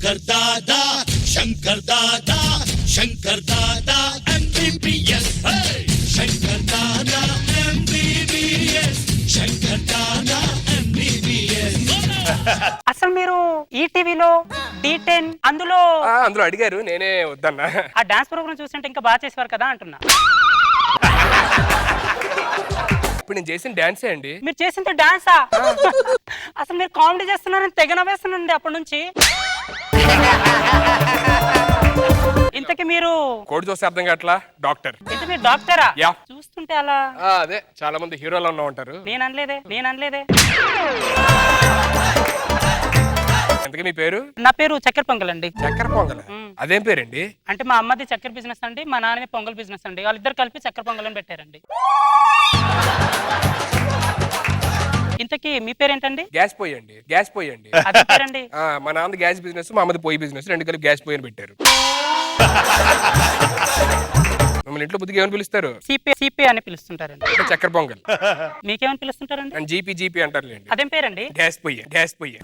Shankar Dada Shankar Dada Shankar Dada MBBS Shankar Dada MBBS Shankar Dada MBBS. అసలు మీరు ఈటీవీలో D10 అందులో అడిగారు, నేనే వద్దన్నా. ఆ డాన్స్ ప్రోగ్రామ్ చూస్తుంటే ఇంకా బాగా చేసేవారు కదా అంటున్నా. ఇప్పుడు నేను చేసిన డాన్సే అండి. మీరు చేసింది డాన్సా? అసలు మీరు కామెడీ చేస్తున్నారని తెగ నవ్వేస్తున్నానండి అప్పటి నుంచి. ఇంతకి మీరు కోడి చూస్తే అర్థం కావట్లా? డాక్టర్. ఇంత మీరు డాక్టరా? యా. చూస్తుంటే అలా. అదే చాలా మంది హీరోలు ఉన్నా ఉంటారు. నేను అనలేదే. ఎందుకు మీ పేరు? నా పేరు చక్కెర పొంగల్ అండి. చక్కెర పొంగల్? అదేం పేరండి? అంటే మా అమ్మది చక్కెర బిజినెస్ అండి, మా నాన్నది పొంగల్ బిజినెస్ అండి. వాళ్ళిద్దరు కలిపి చక్కెర పొంగల్ అని పెట్టారండి. ఇంతకీ మీ పేరేంటండి? గ్యాస్ పొయ్యి అండి. గ్యాస్ పొయ్యి అండి. అదే పేరండి. మా నాన్న గ్యాస్ బిజినెస్, మా అమ్మది పొయ్యి బిజినెస్, రెండు కలిపి గ్యాస్ పొయ్యి అని పెట్టారు. మిమ్మల్ని ఇంట్లో బుద్ధిగా ఏమని పిలుస్తారు? సిపి అని పిలుస్తుంటారండి. చక్కెర పొంగల్. మీకేమని పిలుస్తుంటారండి? జీపీ అంటారు. అదేం పేరండి? గ్యాస్ పొయ్యి.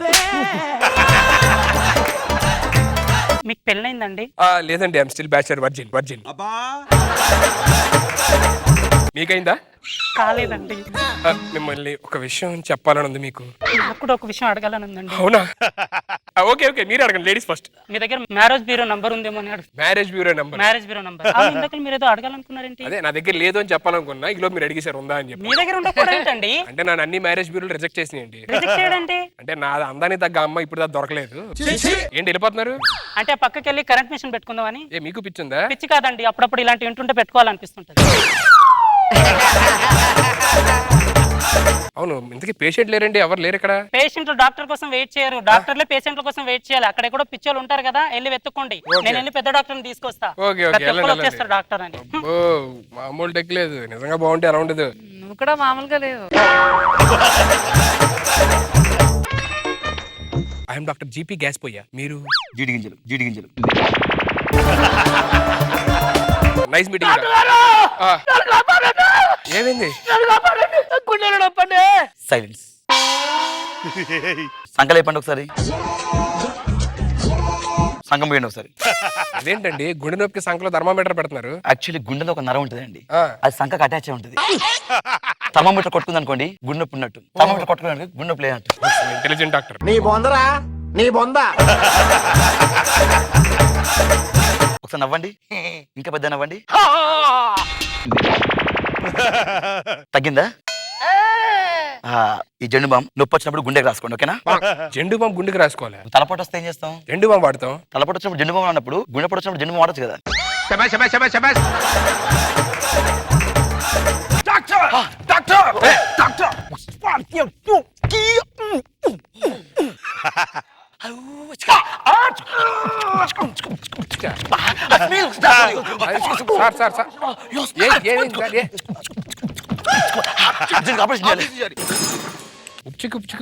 మీకు పెళ్ళైందండి? లేదండి, ఐఎమ్ స్టిల్ బ్యాచిలర్, వర్జిన్. మీకైందా? కాలేదండి. మిమ్మల్ని ఒక విషయం చెప్పాలని ఉంది మీకు. నాకు కూడా ఒక విషయం అడగాలని ఉందండి. అవునా? ఓకే మీరు అడగండి, లేడీస్ ఫస్ట్. మీ దగ్గర మ్యారేజ్ బ్యూరో నంబర్ ఉందేమో అని అడుగు. మ్యారేజ్ బ్యూరో నంబర్ ఇందాక మీరు ఏదో అడగాలనుకున్నారేంటి? అదే నా దగ్గర లేదు అని చెప్పాలనుకున్నా, ఈలో మీరు అడిగేసారు ఉందా అని చెప్పి. మీ దగ్గర ఉండకూడదేంటండి? అంటే నా అన్ని మ్యారేజ్ బ్యూరోలు రిజెక్ట్ చేసినాయండి. రిజెక్ట్ చేయడండి అంటే నా అందానికి తగ్గ అమ్మ ఇప్పుడు దొరకలేదు. ఏంటి వెళ్ళిపోతున్నారు? అంటే పక్కకి వెళ్ళి కరెంట్ మిషన్ పెట్టుకుందామని. మీకు పిచ్చిందా? పిచ్చి కాదండి, అప్పుడప్పుడు ఇలాంటి వింటుంటే పెట్టుకోవాలనిపిస్తుంటది. అవును, ఇంతకీ పేషెంట్ లేరండి? ఎవరు లేరు ఇక్కడ? పేషెంట్లు డాక్టర్ కోసం వెయిట్ చేయరు, డాక్టర్లే పేషెంట్ల కోసం వెయిట్ చేయాలి. అక్కడ కూడా పిచ్చోళ్ళు ఉంటారు కదా, వెళ్ళి వెతుక్కోండి. నేను వెళ్ళి పెద్ద డాక్టర్ని తీసుకొస్తా. వచ్చేస్తారు డాక్టర్ అని. మామూలు టెక్లేదు, నిజంగా బాగుంటే ఎలా ఉండదు. నువ్వు కూడా మామూలుగా లేదు. ఐఎమ్ డాక్టర్ జీపీ గ్యాస్ పొయ్యా. మీరు? జీడి గింజలు. Nice meeting. ఏమైంది? సైలెన్స్. సంకలు అయిపోండి ఒకసారి. సంకం పోయండి ఒకసారి. అదేంటండి గుండె నొప్పికి సంకలో థర్మామీటర్ పెడుతున్నారు? యాక్చువల్లీ గుండెలో ఒక నరం ఉంటుందండి, అది సంకకి అటాచ్ అయి ఉంటుంది. థర్మామీటర్ కొట్టుకుంది అనుకోండి గుండె నొప్పి ఉన్నట్టు, థర్మామీటర్ కొట్టుకుని గుండె నొప్పి లేనట్టు. Intelligent doctor. నీ బొందా ఒకసారి నవ్వండి, ఇంకా పెద్ద నవ్వండి. తగ్గిందా? ఈ జెండు బామ్ నొప్పి వచ్చినప్పుడు గుండెకి రాసుకోండి, ఓకేనా? జెండు బామ్ గుండెకి రాసుకోవాలి. తలపోటు వస్తే ఏం చేస్తాం? జెండు బామ్ వాడతాం. తలపోటు వచ్చినప్పుడు జెండు బామ్ అన్నప్పుడు, గుండెపోటు వచ్చినప్పుడు జెండు బామ్ వాడచ్చు కదా.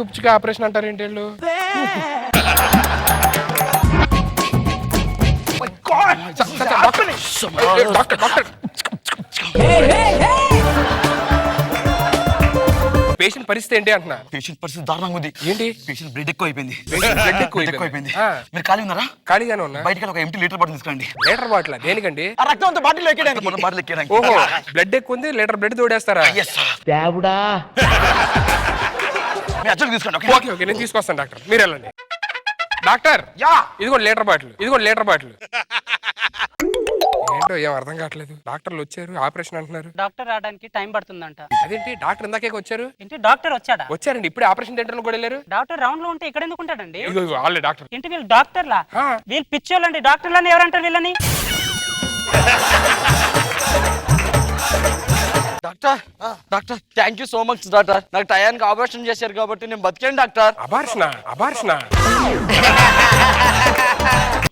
ఉప్చికి ఆపరేషన్ అంటారు ఏంటి? పేషెంట్ పరిస్థితి ఏంటి అంటున్నా? పేషెంట్ పరిస్థితి దారుణంగా ఉంది. ఏంటి? పేషెంట్ బ్లడ్ ఎక్కువ అయిపోయింది. మీరు ఖాళీ ఉన్నారా? ఖాళీగానే ఉన్నా. బయటకి ఒక ఎంటీ లీటర్ బాటిల్ తీసుకురండి. లీటర్ బాటిల్ దేనికండి? రక్తం బాటిల్ ఎక్కడానికి. ఓహో, బ్లడ్ ఎక్కువ ఉంది, లీటర్ బ్లడ్ తోడేస్తారా? తీసుకోండి. ఓకే నేను తీసుకొస్తాను డాక్టర్, మీరు వెళ్ళండి. డాక్టర్ ఇదిగోండి లీటర్ బాటిల్. ఏంటో ఏం అర్థం కావట్లేదు. డాక్టర్లు వచ్చారు, ఆపరేషన్ అంటున్నారు. డాక్టర్ రావడానికి టైం పడుతుందంట. అదేంటి డాక్టర్ ఇందాకే వచ్చారు? ఏంటి డాక్టర్ వచ్చారండి, ఇప్పుడే ఆపరేషన్ థియేటర్ లో కూడా వెళ్ళారు. డాక్టర్ రౌండ్ లో ఉంటే ఇక్కడ ఎందుకు ఉంటాడండి? వాళ్ళే డాక్టర్. ఏంటి వీళ్ళు డాక్టర్లా? వీళ్ళు పిచ్చోళ్ళండి. డాక్టర్లని ఎవరంటారు వీళ్ళని? Doctor thank you so much doctor. నాకు టయానికి ఆపరేషన్ చేశారు కాబట్టి నేను బతికాను డాక్టర్. అబార్షణ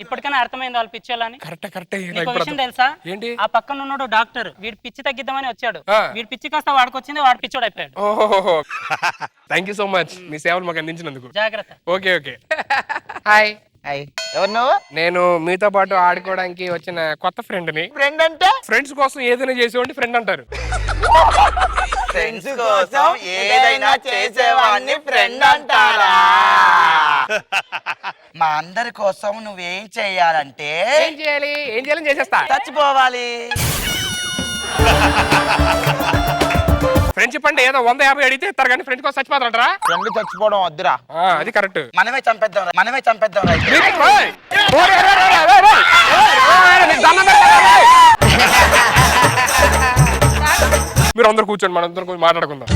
ఇప్పటికైనా అర్థమైంది వాళ్ళు పిచ్చోళ్ళని. కరెక్ట్. విషయం తెలుసా? ఏంటి? ఆ పక్కన ఉన్నాడు డాక్టర్, వీడి పిచ్చి తగ్గిద్దామని వచ్చాడు. వీడి పిచ్చి కాస్త వాడుకొచ్చింది, వాడు పిచ్చోడు అయిపోయాడు. ఓహో, థ్యాంక్ యూ సో మచ్ మీ సేవలు మాకు అందించినందుకు. జాగ్రత్త. ఓకే. హాయ్. ఎవరు నువ్వు? నేను మీతో పాటు ఆడుకోవడానికి వచ్చిన కొత్త ఫ్రెండ్ని. ఫ్రెండ్ అంటే? ఫ్రెండ్స్ కోసం ఏదైనా చేసేవాడిని ఫ్రెండ్ అంటారు. ఫ్రెండ్స్ కోసం ఏదైనా చేసేవాడిని ఫ్రెండ్ అంటారా? మా అందరి కోసం నువ్వేం చెయ్యాలంటే ఏం చేయాలి ఏం చేయాలని చేసేస్తా. చచ్చిపోవాలి. ఫ్రెండ్షిప్ అంటే ఏదో 150 అడిగితే ఇస్తారు కానీ ఫ్రెండ్స్ కోసం చచ్చిపోతారంటారా? ఫ్రెండ్ చచ్చిపోవడం వద్దురా. అది కరెక్ట్. మనమే చంపేద్దాం రైతు. మీరు అందరు కూర్చోండి, మనం అందరం మాట్లాడుకుందాం.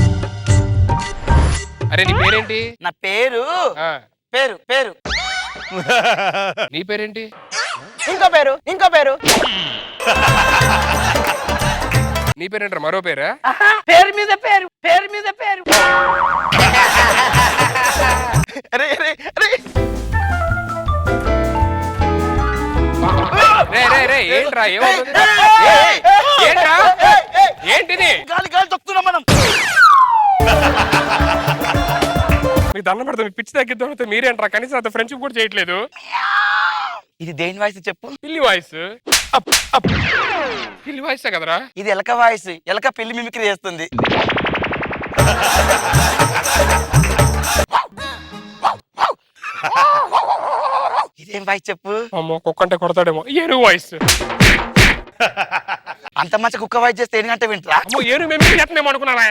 అరే నీ పేరేంటి? నా పేరు ఆ, పేరు పేరు నీ పేరేంటి? ఇంకో పేరు నీ పేరేంటారు? మరో పేరా? పేరు మీద పేరు అరే అరే అరే రే ఏంట్రా ఏమవుతుంది? ఏంట్రా ఏంటిది? గాలి గాలి తొక్కుతున్నాం మనం. మీకు దండం పెడతా, మీకు పిచ్చి తగ్గిద్దాం. మీరేంట్రా కనీసం అంత ఫ్రెండ్షిప్ కూడా చేయట్లేదు. ఇది దేని వాయిస్ చెప్పు? పిల్లి వాయిస్. పిల్లి వాయిసే కదరా? ఇది ఎలక వాయిస్. ఎలక పెళ్లి మిమిక్రీ చేస్తుంది. ఇదేం వాయిస్ చెప్పు? అమ్మో కుక్క అంటే కొడతాడేమో. ఏను వాయిస్. అంత మంచి కుక్క వాయిస్ చేస్తే ఎన్ని గంట వింటరా? అమ్మో ఏను మేము చేస్తున్నామో అనుకున్నారా?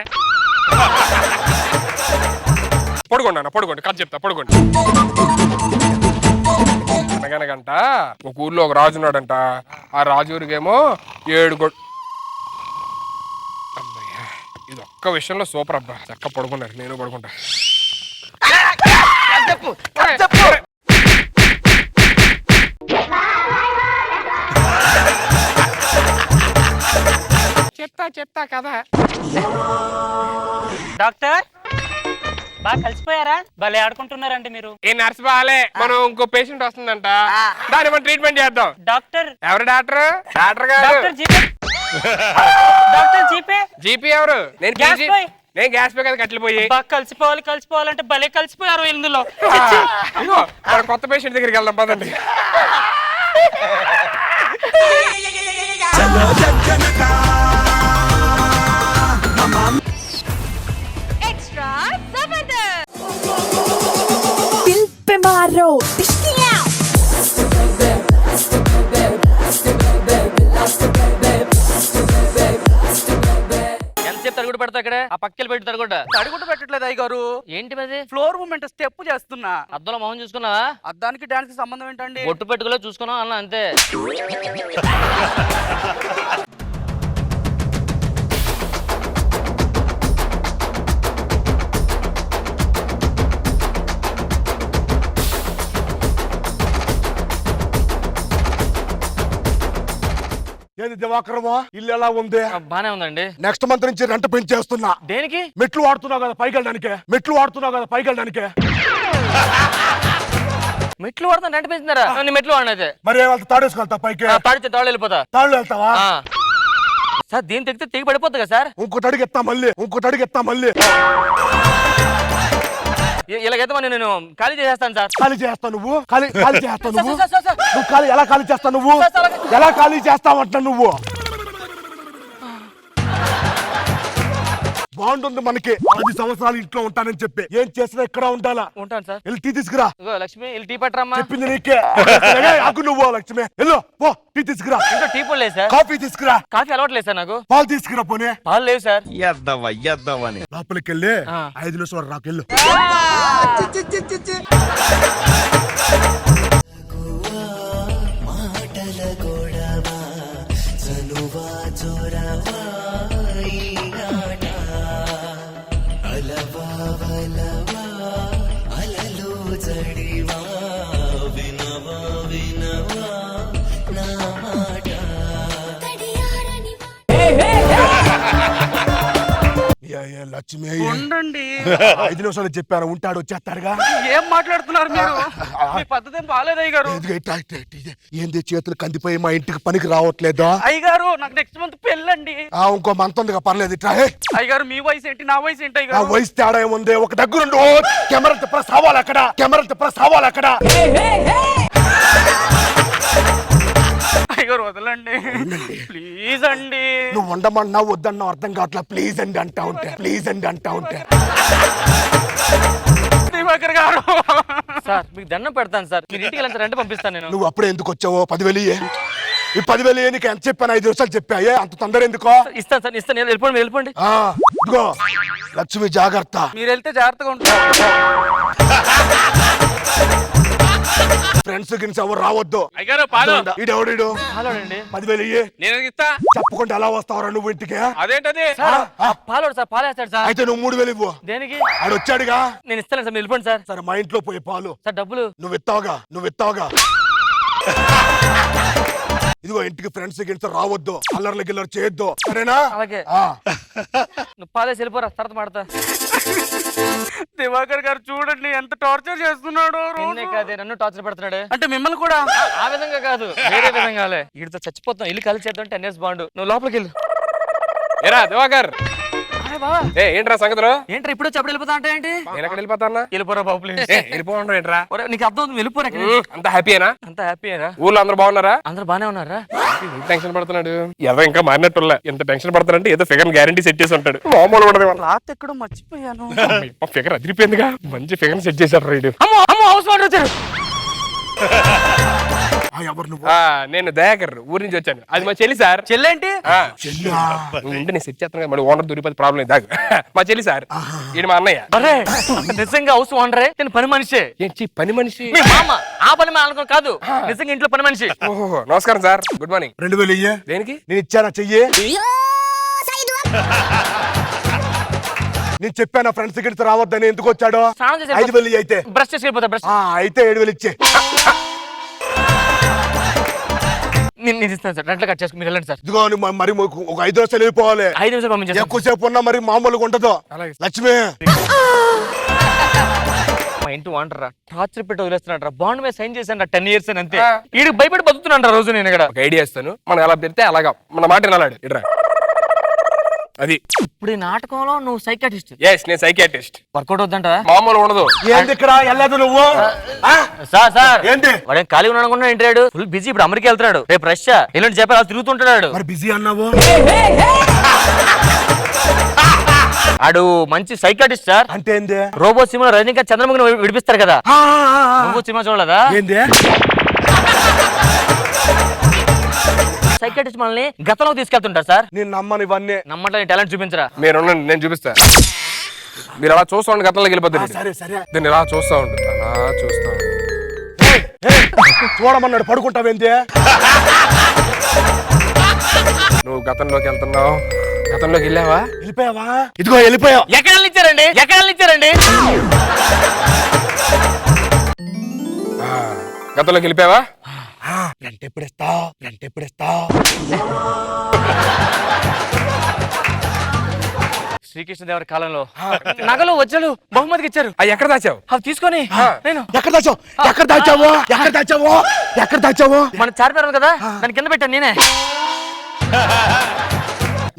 పడుకోండి అన్న పడుకోండి, కథ చెప్తా పడుకోండి. అనగనగంట ఒక ఊర్లో ఒక రాజు ఉన్నాడంట. ఆ రాజురికేమో 7 అమ్మయ్యా, ఇది ఒక్క విషయంలో సూపర్ అబ్బా. చక్క పడుకున్నారు, నేను పడుకుంటా. చెప్పు చెప్పు. చెప్తా కదా. డాక్టర్ బాగా కలిసిపోయారా? భలే ఆడుకుంటున్నారండి మీరు. ఏ నర్స్ బాలే, మనం ఇంకో పేషెంట్ వస్తుందంట, దాన్ని మనం ట్రీట్మెంట్ చేద్దాం. డాక్టర్ ఎవరు డాక్టర్? డాక్టర్ గారు. Doctor GPay. Doctor GPay. GP ఎవరు? నేను గ్యాస్ బాయ్. నేను గ్యాస్ పే కదా కట్టిపోయి. బాగా కలిసిపోవాలంటే భలే కలిసిపోయారు ఇందులో. ఇగో మన కొత్త పేషెంట్ దగ్గరికి వెళ్దాం పదండి. Extra Zabardast! Dil pe maro, tishkiya! ఎంతసేపు తరుగుడు పెడతా ఇక్కడ? ఆ పక్కకి పెట్టి తరుగుడు పెట్టట్లేదు అయ్య గారు. ఏంటి మరి? ఫ్లోర్ మూమెంట్ స్టెప్ చేస్తున్నా. అద్దంలో మొహం చూసుకున్నావా? అద్దానికి డాన్స్ కి సంబంధం ఏంటండి? బొట్టు పెట్టుకోలే చూసుకున్నావు అన్న అంతే. ఏది దివాకరమా, ఇల్లు ఎలా ఉంది? బానే ఉందండి. నెక్స్ట్ మంత్ నుంచి రెంట్ పెంచేస్తున్నా. దేనికి? మెట్లు వాడుతున్నావు కదా పైకి వెళ్ళడానికే. మెట్లు వాడుతాను రెంట్ పెంచుతున్నారా? మెట్లు వాడినైతే మరి వాళ్ళతో తాడేసుకెళ్తా పైకి. తాడు వెళ్ళిపోతా. తాళ్ళు వెళ్తావా? సార్ దీని తెగితే తెగి పడిపోతుంది కదా సార్. ఇంకోటి అడిగెత్తా మళ్ళీ. ఇలాగైతే నేను ఖాళీ చేసేస్తాను సార్. ఖాళీ చేస్తావు నువ్వు? ఖాళీ చేస్తావు నువ్వు? సార్. నువ్వు ఖాళీ ఎలా ఖాళీ చేస్తావు నువ్వు? ఎలా ఖాళీ చేస్తావంట నువ్వు? బాగుంటుంది మనకి. 10 సంవత్సరాలు ఇంట్లో ఉంటానని చెప్పి ఏం చేసినా ఇక్కడ ఉండాలా? ఉంటాను సార్. వెళ్ళి టీ తీసుకురా. లక్ష్మి వెళ్ళి టీ పట్టరమ్మా. చెప్పింది నీకే. ఆకు నువ్వు లక్ష్మి వెళ్ళు పో, టీ తీసుకురా. ఇంకా టీ పొడి లేదు సార్. కాఫీ తీసుకురా. కాఫీ అలవాటు లేదు సార్ నాకు. పాలు తీసుకురా. పోనీ పాలు లేవు సార్. లోపలికి వెళ్ళి 5 నిమిషాలు రాకెళ్ళు. లక్ష్మి 5 నిమిషాలు చెప్పాను, ఉంటాడు వచ్చేస్తాడుగా. ఏం మాట్లాడుతున్నారు మీరు? మీ పద్ధతి ఏం బాగాలేదు అయ్య గారు. ఏంది చేతులు కందిపోయి మా ఇంటికి పనికి రావట్లేదా? అయ్య గారు నాకు నెక్స్ట్ మంత్ పెళ్ళండి. ఇంకో మంత్ ఉందిగా, పర్లేదు. అయ్య గారు మీ వయసు ఏంటి నా వయసు ఏంటి? ఆ వయసు తేడా ఏముంది? ఒక దగ్గరుండు. కెమెరా తిప్పరా సావాలి అక్కడ. అయ్యగారు వదలండి ప్లీజ్ అండి. నువ్వు ఉండమన్నా వద్దన్నా అర్థం కావట్లా. ప్లీజ్ అండి అంటా ఉంటే. దివాకర్ గారు సార్ మీకు దండం పెడతాను సార్, మీరు ఇంటికి వెళ్ళండి సార్, రెంట్ పంపిస్తాను నేను. నువ్వు అప్పుడే ఎందుకు వచ్చావో 10,000 ఇయ్యి. ఈ 10,000 నీకు ఎంత చెప్పాను? 5 నిమిషాలు చెప్పాయే, అంత తొందర ఎందుకో? ఇస్తాను సార్, ఇస్తాను. వెళ్ళిపోండి, మీరు వెళ్ళిపోండి. ఇదిగో లక్ష్మి జాగ్రత్త. మీరు వెళ్తే జాగ్రత్తగా ఉంటారు. ఫ్రెండ్స్ గిన్స్ ఎవరు రావద్దు. అయ్యారు పాలు. ఈడెవడు? పాలోడండి. 10,000 ఇయ్యి. నేను ఇస్తా. చెప్పకుండా ఎలా వస్తావురా నువ్వు ఇంటికి? అదేంటది? పాలోడు సార్, పాలేస్తాడు సార్. అయితే నువ్వు 3,000 ఇవ్వు. దేనికి? ఆడు వచ్చాడుగా. నేను ఇస్తాను సార్, మీరు వెళ్ళిపోండి సార్. సరే మా ఇంట్లో పోయి పాలు. సార్ డబ్బులు? నువ్వు ఇస్తావుగా. ఇదిగో ఇంటికి ఫ్రెండ్స్ గిన్స్ రావద్దు, అల్లర్లు గిల్లరు చేయొద్దు, సరేనా? అలాగే. నువ్వు పాలేసి వెళ్ళిపోరా, తర్వాత మాడతా. దివాకర్ గారు చూడండి ఎంత టార్చర్ చేస్తున్నాడు. నిన్నే కాదే నన్ను టార్చర్ పెడుతున్నాడు. అంటే మిమ్మల్ని కూడా? ఆ విధంగా కాదు, వేరే విధంగాలే. వీడితో చచ్చిపోతాం, ఇల్లు కలిసి చేద్దాం. 10 years బాండ్. నువ్వు లోపలికి వెళ్ళు. ఏరా దివాకర్, ఏంట్రా సంగతులు? ఏంట్రా ఇప్పుడు చెప్పడు వెళ్ళిపోతా అంటే ఏంటి? నేను ఎక్కడ వెళ్ళిపోతా? వెళ్ళిపోరా బాబు ప్లీజ్. వెళ్ళిపోవడం ఏంట్రా? నీకు అర్థం అవుతుంది, వెళ్ళిపోరా. అంత హ్యాపీయేనా? అంత హ్యాపీయేనా? ఊర్లో అందరూ బాగున్నారా? అందరూ బానే ఉన్నారా? టెన్షన్ పడుతున్నాడు. ఏదో ఇంకా మారినట్టులే. ఎంత టెన్షన్ పడుతున్నాడంటే ఏదో ఫిగర్ గ్యారంటీ సెట్ చేసి ఉంటాడు. మామూలు ఉండదు. రాత్రి ఎక్కడో మర్చిపోయాను. ఫిగర్ అదిరిపోయిందిగా, మంచి ఫిగర్ సెట్ చేశారు రైడ్. హౌస్ వాడు వచ్చారు. ఎవరు నువ్వు? నేను దయాకర్, ఊరి నుంచి వచ్చాను. అది మా చెల్లి సార్. చెల్లేంటి? నేను సెట్ చేస్తాను, మళ్ళీ ఓనర్ దొరికిపోతే ప్రాబ్లం లేదు. దాకా మా చెల్లి సార్, ఈయన మా అన్నయ్య. అరే నిజంగా హౌస్ ఓనరే, నేను పని మనిషి. ఏంటి పని మనిషి? మీ మామ ఆ పని అనుకో కాదు, నిజంగా ఇంట్లో పని మనిషి. ఓహో నమస్కారం సార్, గుడ్ మార్నింగ్. 2,000 ఇయ్యి. దేనికి? నేను ఇచ్చానా? చెయ్యి. నేను చెప్పాను ఫ్రెండ్స్ గిన్స్ రావద్దని. ఎందుకు వచ్చాడు? 5,000 ఇయ్యి. అయితే బ్రష్ చేసి వెళ్ళిపోతా. బ్రష్ అయితే 7,000 ఇచ్చే. నేను ఇస్తాను సార్, రెంట్లో కట్ చేసుకుని మీరు వెళ్ళండి సార్. ఇదిగో మరి ఒక 5 నిమిషాలు వెళ్ళిపోవాలి. 5 నిమిషాలు పంపించేస్తాను. ఎక్కువసేపు ఉన్నా మరి మామూలుగా ఉండదు. లక్ష్మి మా ఇంటి వాంటరా టార్చర్ పెట్టి వదిలేస్తున్నాడు. బాండ్ మీద సైన్ చేశాను 10 years అని, అంతే. వీడికి భయపడి బతుకుతున్నాడు రోజు. నేను ఇక్కడ ఒక ఐడియా ఇస్తాను, మనం ఎలా పెడితే అలాగా మన మాట వినాలాడు. ఇట్రా అది. ఇప్పుడు ఈ నాటకంలో నువ్వు సైకాటిస్ట్? ఎస్, నేను సైకియాట్రిస్ట్. వర్కౌట్ అవుతుంట? మామూలు ఉండదు. ఏంది ఇక్కడ వెళ్ళదు నువ్వు? సార్ ఏంటి? వాడేం ఖాళీ ఉన్నాడు ఏంటాడు? Full busy. ఇప్పుడు అమెరికా వెళ్తున్నాడు, రేపు రష్యా, ఎల్లుండి జపాన్ అలా తిరుగుతుంటాడు. మరి బిజీ అన్నావు? ఆడు మంచి సైకాటిస్ట్ సార్. అంటే ఏంది? రోబో సినిమా రజనీకాంత్ చంద్రముఖిని విడిపిస్తారు కదా, రోబో సినిమా చూడలేదా? ఏంది? సైకాటిస్ట్ మనల్ని గతంలో తీసుకెళ్తుంటారు సార్. నేను నమ్మను ఇవన్నీ. నమ్మట్లేదు, టాలెంట్ చూపించరా? మీరు నేను చూపిస్తా. మీరు అలా చూస్తా ఉండి గతంలోకి వెళ్ళిపోతుంది. సరే సరే. దీన్ని ఇలా చూస్తా ఉండు, అలా చూస్తా ఉండు. చూడమన్నాడు, పడుకుంటావేంది? నువ్వు గతంలోకి వెళ్తున్నావు. గతంలోకి వెళ్ళావా? వెళ్ళిపోయావా? ఇదిగో వెళ్ళిపోయావు. ఎక్కడ ఇచ్చారండి? గతంలోకి వెళ్ళిపోయావా? రెంట్ ఎప్పుడు ఇస్తావు? శ్రీకృష్ణదేవరి కాలంలో నగలు వజ్రాలు బహుమతికి ఇచ్చారు. అవి ఎక్కడ దాచావు? అవి తీసుకొని నేను ఎక్కడ దాచావు? మన చార్మినార్ కదా, దాని కింద పెట్టాను నేనే.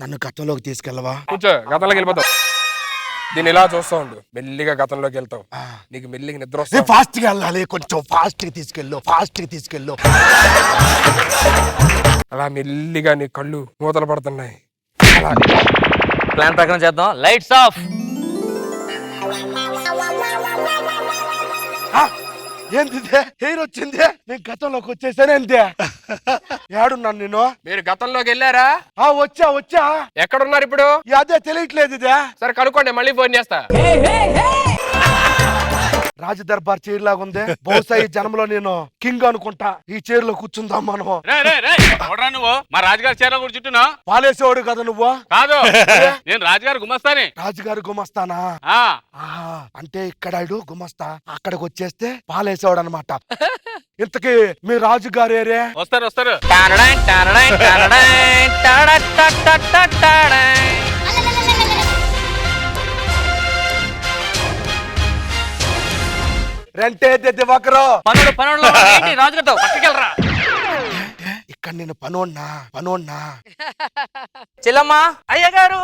నన్ను గతంలోకి తీసుకెళ్ళవా? కూర్చో, గతంలోకి వెళ్ళిపోతావు. దీన్ని ఇలా చూస్తా ఉండు, మెల్లిగా గతంలోకి వెళ్తావు. నీకు మెల్లిగా నిద్ర వస్తుంది. ఫాస్ట్ గా వెళ్ళాలి, కొంచెం ఫాస్ట్ గా తీసుకెళ్ళు. అలా మెల్లిగా నీ కళ్ళు మూతలు పడుతున్నాయి. ప్లాన్ ప్రకారం చేద్దాం. Lights off. ఏంది హెయిర్ వచ్చింది? నేను గతంలోకి వచ్చేసాను. ఏంటి? ఏడున్నాను నేను? మీరు గతంలోకి వెళ్ళారా? వచ్చా. ఎక్కడున్నారు ఇప్పుడు? అదే తెలియట్లేదు. ఇదే సరే కనుక్కోండి, మళ్ళీ ఫోన్ చేస్తా. రాజ దర్బార్ చైర్ లాగా ఉంది. బహుశా ఈ జన్మలో నేను కింగ్ అనుకుంటా. ఈ చైర్ లో కూర్చుందాం మనం. నువ్వు మా రాజుగారి చీరలో కూర్చుంటున్నా? పాలేసేవాడు కదా నువ్వు? కాదు, నేను రాజుగారి గుమస్తానే. రాజుగారు గుమస్తానా? అంటే ఇక్కడ గుమస్తా, అక్కడికి వచ్చేస్తే పాలేసేవాడు అనమాట. ఇంతకీ మీ రాజుగారు ఏరే? వస్తారు. రెంటే దివాకరు. పనుడు రాజుగారితో పట్టుకెళ్ళరా. ఇక్కడ నేను పనోన్నా. చెల్లమ్మా, అయ్యగారు.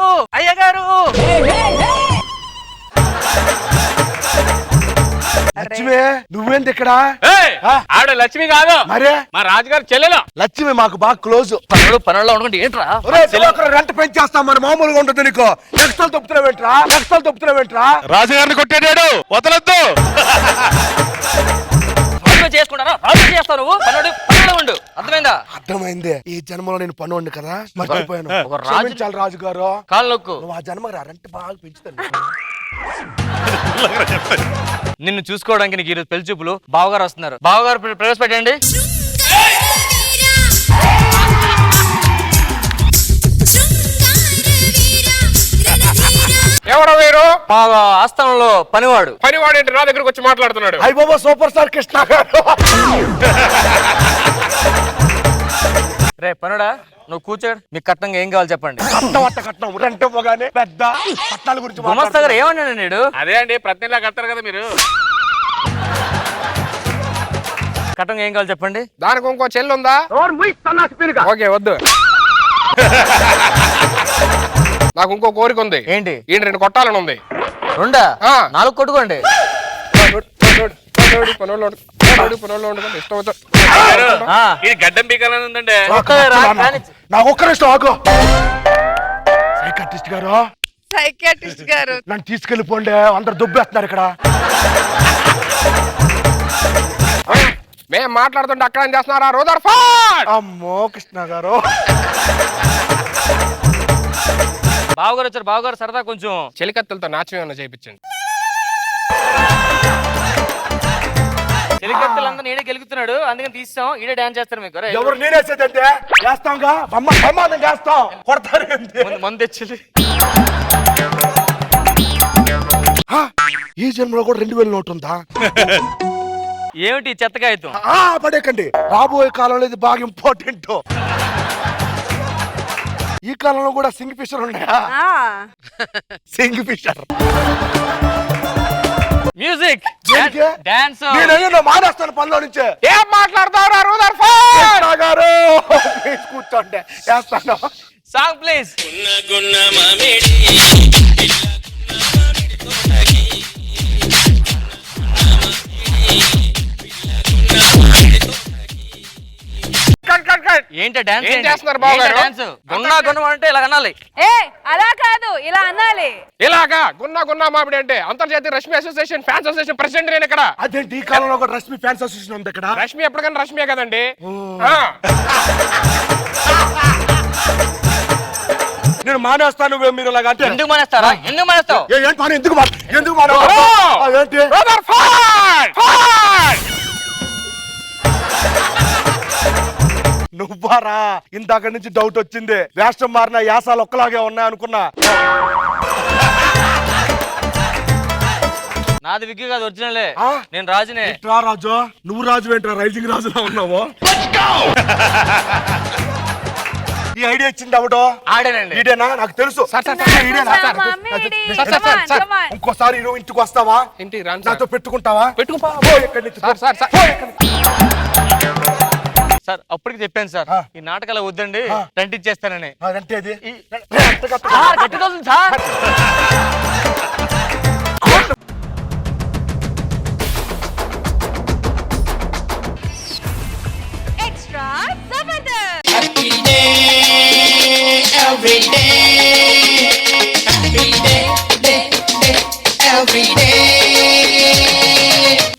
లక్ష్మి నువ్వేంది ఇక్కడ? ఏయ్, ఆవిడ లక్ష్మి కాదు, మరే మా రాజుగారి చెల్లెలు. లక్ష్మి మాకు బాగా క్లోజ్. పనుల్లో ఉండకుంటే ఏంట్రా రెంట్ పెంచేస్తాం మరి మామూలుగా ఉంటుంది నీకు. ఎక్స్ట్రాలు తప్పుతున్నావేంట్రా? రాజుగారిని కొట్టేటాడు, వదలొద్దు. చేసుకుంటారా రాజు చేస్తావు నువ్వు పనుల్లో ఉండు అర్థమైందా? అర్థమైంది. ఈ జన్మలో నేను పనుండి కదా మర్చిపోయాను. ఒక రాజు క్షమించాలి రాజుగారు. కాళ్ళు నొక్కు. నువ్వు ఆ జన్మ రెంట్ బాగా పెంచుతాను. నిన్ను చూసుకోవడానికి నీకు ఈరోజు పెళ్లి చూపులు. బావగారు వస్తున్నారు. బావగారు ప్రవేశపెట్టండి. ఎవరో వేరు మా ఆస్థానంలో పనివాడు. ఏంటి నా దగ్గరకు వచ్చి మాట్లాడుతున్నాడు? అయ్య బాబా సూపర్ స్టార్ కృష్ణ గారు. రే పనుడా నువ్వు కూర్చోడు. మీకు కట్నంగా ఏం కావాలి చెప్పండి. కట్నం రెంట్ పోగానే పెద్ద కట్నాల గురించి గుమస్తా గారు ఏమన్నాడు నేడు? అదే అండి, ప్రతి నెలా కడతారు కదా మీరు. కట్నంగా ఏం కావాలి చెప్పండి. దానికి ఇంకో చెల్లి ఉందా? ఓకే వద్దు. నాకు ఇంకో కోరిక ఉంది. ఏంటి? ఈయన 2 కొట్టాలని ఉంది. 2 4 కొట్టుకోండి. ఇది గడ్డం పీకాలని ఉందండి. నాకు ఒక్క నిమిషం ఆగు. సైకాట్రిస్ట్ గారు నన్ను తీసుకెళ్ళిపోండి, అందరు దుబ్బేస్తున్నారు ఇక్కడ. మేము మాట్లాడుతుంటే అక్కడ ఏం చేస్తున్నారా? రూదర్ఫోర్డ్. అమ్మో కృష్ణ గారు. బావగారు వచ్చారు. బావగారు సరదా కొంచెం చెలికత్తెలతో నాట్యం ఏమన్నా చేయించండి. చెలికత్తెలంతా నేనే గెలుగుతున్నాడు, అందుకని తీస్తాం. ఈడే డాన్స్ చేస్తారు మీకు. ఎవరు నేనేసేదంటే చేస్తాంగా, బ్రహ్మాండం చేస్తాం. కొడతారు మందు తెచ్చి. ఈ జన్మలో కూడా 2000 నోటు ఉందా? ఏమిటి చెత్తకాయతం? పడేకండి. రాబోయే కాలంలో ఇది బాగా ఇంపార్టెంట్. ఈ కాలంలో కూడా సింగ్ ఫిషర్ ఉన్నాయా? సింగ్ ఫిషర్ మ్యూజిక్ డాన్స్ నేను మానేస్తాను పనిలో నుంచే. ఏం మాట్లాడతావురా రూదర్ఫోర్డ్ గారు? కూర్చోండి చేస్తాను. Song please. ఏంటి డాన్స్? ఏం చేస్తున్నారు బావగారు? డాన్స్ గున్నా గున్నా అంటే ఇలా అనాలి. అలా కాదు ఇలా అనాలి. ఇలాగా గున్నా మామిడి అంటే అంతర్జాతీయ Rashmi association fans association president నేను ఇక్కడ. అదేంటి ఈ కాలంలో కూడా రష్మి ఫ్యాన్స్ అసోసియేషన్ ఉంది ఇక్కడ? రష్మి ఎప్పటికైనా రష్మియే కదండి. నేను మానేస్తాను. మీరు ఇలాగంటే ఎందుకు మానేస్తారా? ఎందుకు మానేస్తావు? ఎందుకు ఏంటి? నువ్వారా? ఇందాక నుంచి డౌట్ వచ్చింది. రాష్ట్రం మారిన యాసాలు ఒక్కలాగే ఉన్నాయి అనుకున్నా. నాది విగ్గి కాదు, ఒరిజినలే. నేను రాజునే. రాజు నువ్వు రాజు ఏంట్రా? రైజింగ్ రాజులా ఉన్నావు. ఈ ఐడియా ఇచ్చింది అవడో ఆడేనండి. ఈడేనా? నాకు తెలుసు. ఇంకోసారి నువ్వు ఇంటికి వస్తావా? ఇంటికి నాతో పెట్టుకుంటావా? సార్ అప్పటికి చెప్పాను సార్, ఈ నాటకాలు వద్దండి, రెంట్ ఇచ్చేస్తానని. గట్టిదవుతుంది సార్. ఎక్స్ట్రా జబర్దస్త్.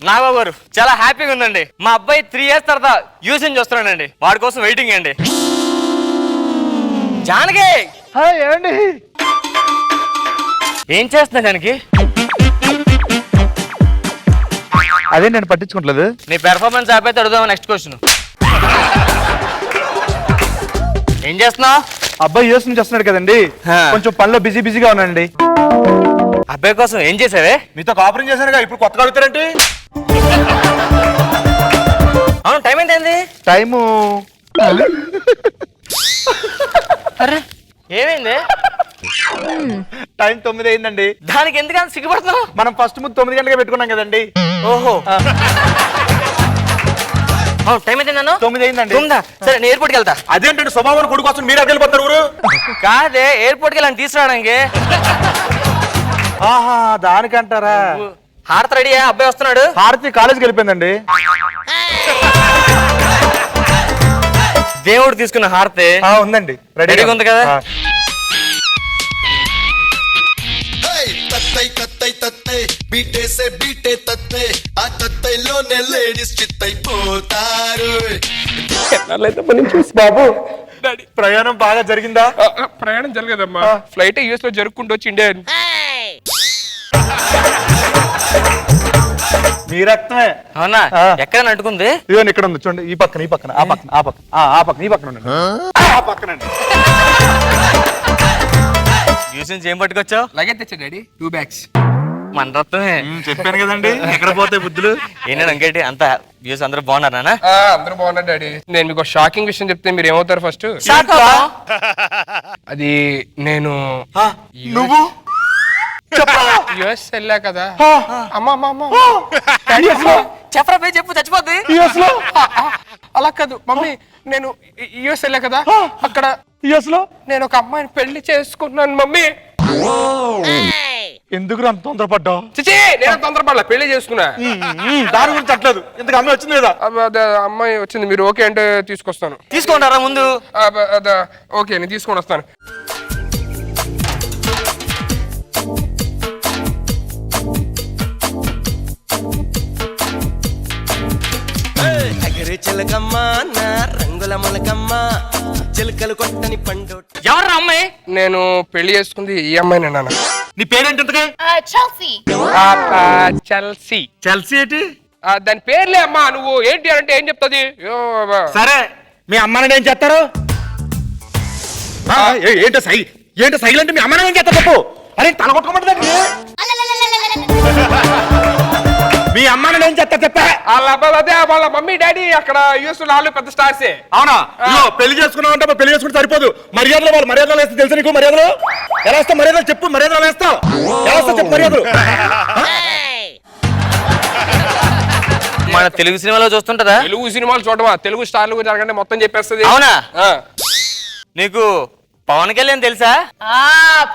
నాగబాబు గారు చాలా హ్యాపీగా ఉందండి. మా అబ్బాయి 3 years తర్వాత యూసన్ చూస్తున్నాడండి. వాడి కోసం వెయిటింగ్ అండి. జానకి ఏమండి? ఏం చేస్తున్నా జానకి? అదే నేను పట్టించుకోవట్లేదు. నీ పెర్ఫార్మెన్స్ ఆపైతే అడుగుదాం. Next question. ఏం చేస్తున్నావు? అబ్బాయి యూఎస్ నుంచి వస్తున్నాడు కదండి, కొంచెం పనిలో బిజీగా ఉన్నానండి. అబ్బాయి కోసం ఏం చేసావే? మీతో కాపురం చేశానుగా, ఇప్పుడు కొత్తగా అడుగుతారండి. అవును, టైం ఏంటండి? టైము ఏమైంది? టైం 9 అయిందండి. దానికి ఎందుకంత సిగ్గుపడుతున్నావు? మనం ఫస్ట్ ముందు 9 గంటలుగా పెట్టుకున్నాం కదండి. ఓహో, టైం అయితే 9 అయిందండి. సరే నేను ఎయిర్పోర్ట్కి వెళ్తా. అదేంటంటే స్వభావం కొడుకు వస్తుంది, మీరు వెళ్ళిపోతారు ఊరు. కాదే, ఎయిర్పోర్ట్కి వెళ్ళని తీసుకురావడానికి. ఆహా, దానికంటారా? హారతి రెడీయా? అబ్బాయి వస్తున్నాడు. హారతి కాలేజీకి వెళ్ళిపోయిందండి. దేవుడు తీసుకున్న హారతి ఉందండి, రెడీగా ఉంది కదా. తత్తై తత్తై తత్తై బీటేసే బీటే తత్తై ఆ తత్తైలోనే లేడీస్ చిత్తైపోతారు. బాబు ప్రయాణం బాగా జరిగిందా? ప్రయాణం జరగదమ్మా, ఫ్లైట్ యూఎస్ లో జరుపుకుంటూ వచ్చి ఇండియా. మీ రక్తమే. అవునా? ఎక్కడ అంటుకుంది? ఇదిగో ఇక్కడ ఉంది చూడండి, ఈ పక్కన, ఈ పక్కన, ఆ పక్కన, ఆ పక్కన, ఆ పక్కన, ఈ పక్కన ఉండండి. ఆ పక్కనండి. యూఎస్ నుంచి ఏం పట్టుకొచ్చావు? లగేజ్ తెచ్చా డాడీ, 2 bags. మన రక్తమే. చెప్పాను కదండి, ఎక్కడ పోతే బుద్ధులు. ఏంటంటే అంకేంటి అంత యూఎస్ అందరూ బాగున్నారు నాన్న? అందరూ బాగున్నారు డాడీ. నేను మీకు షాకింగ్ విషయం చెప్తే మీరు ఏమవుతారు ఫస్ట్? అది నేను నువ్వు యుఎస్ వెళ్ళా కదా. అమ్మా చెప్పరా పోయి చెప్పు, చచ్చిపోద్ది. అలా కాదు మమ్మీ, నేను యుఎస్ వెళ్ళా కదా, అక్కడ యుఎస్ లో నేను ఒక అమ్మాయిని పెళ్లి చేసుకున్నాను మమ్మీ. ఎందుకు అంత తొందరపడ్డావు? చిచి, నేను తొందరపడలా, పెళ్లి చేసుకున్నా. దాని గురించి అట్లేదు, ఇంతకు అమ్మాయి వచ్చింది కదా. అమ్మాయి వచ్చింది, మీరు ఓకే అంటే తీసుకొస్తాను. తీసుకుంటారా ముందు? ఓకే, నేను తీసుకొని వస్తాను. ఎగరే చిలకమ్మ నా రంగుల మొలకమ్మ చిలకలు కొట్టని పండు. ఎవరు అమ్మాయి? నేను పెళ్లి చేసుకుంది ఈ అమ్మాయినే నాన్న. నీ పేరేంటి? చెల్సీ. చెల్సీ ఏంటి? దాని పేర్లే అమ్మా. నువ్వు ఏంటి అంటే ఏం చెప్తుంది? సరే, మీ అమ్మని ఏం చేస్తారు? ఏంటో సై, ఏంటో సైల్ అంటే మీ అమ్మని ఏం చేస్తారు చెప్పు. అరే తల కొట్టుకోమంటుంది. మీ అమ్మని ఏం చేస్తారు చెప్పా? అదే వాళ్ళ మమ్మీ డాడీ అక్కడ యూఎస్ వాళ్ళు పెద్ద స్టార్సే. అవునా? పెళ్లి చేసుకున్నావు అంటే పెళ్లి చేసుకుంటే సరిపోదు. మర్యాదలు వాళ్ళు మర్యాదలు వేస్తే తెలుసు నీకు. మర్యాదలు ఎలా వేస్తావు? మర్యాదలు చెప్పు. మర్యాదలు వేస్తావు ఎలా వేస్తావు చెప్పు మర్యాదలు. మన తెలుగు సినిమాలో చూస్తుంటదా? తెలుగు సినిమాలు చూడవా? తెలుగు స్టార్లు గురించి జరగండి మొత్తం చెప్పేస్తుంది. అవునా? నీకు పవన్ కళ్యాణ్ తెలుసా?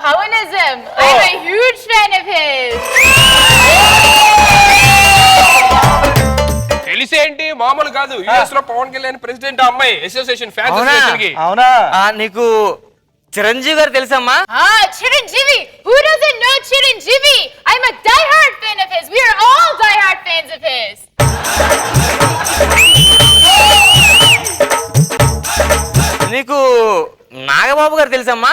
Pavanism. I'm a huge fan of his. తెలిసేంటి, మామూలు కాదు. యుఎస్ లో పవన్ కళ్యాణ్ ప్రెసిడెంట్ అమ్మాయి అసోసియేషన్ ఫ్యాన్స్ అసోసియేషన్ కి. అవునా? నీకు చిరంజీవి గారు తెలుసమ్మా? Chiranjeevi. Who doesn't know Chiranjeevi? I'm a diehard fan of his. We are all diehard fans of his. నీకు నాగబాబు గారు తెలుసమ్మా?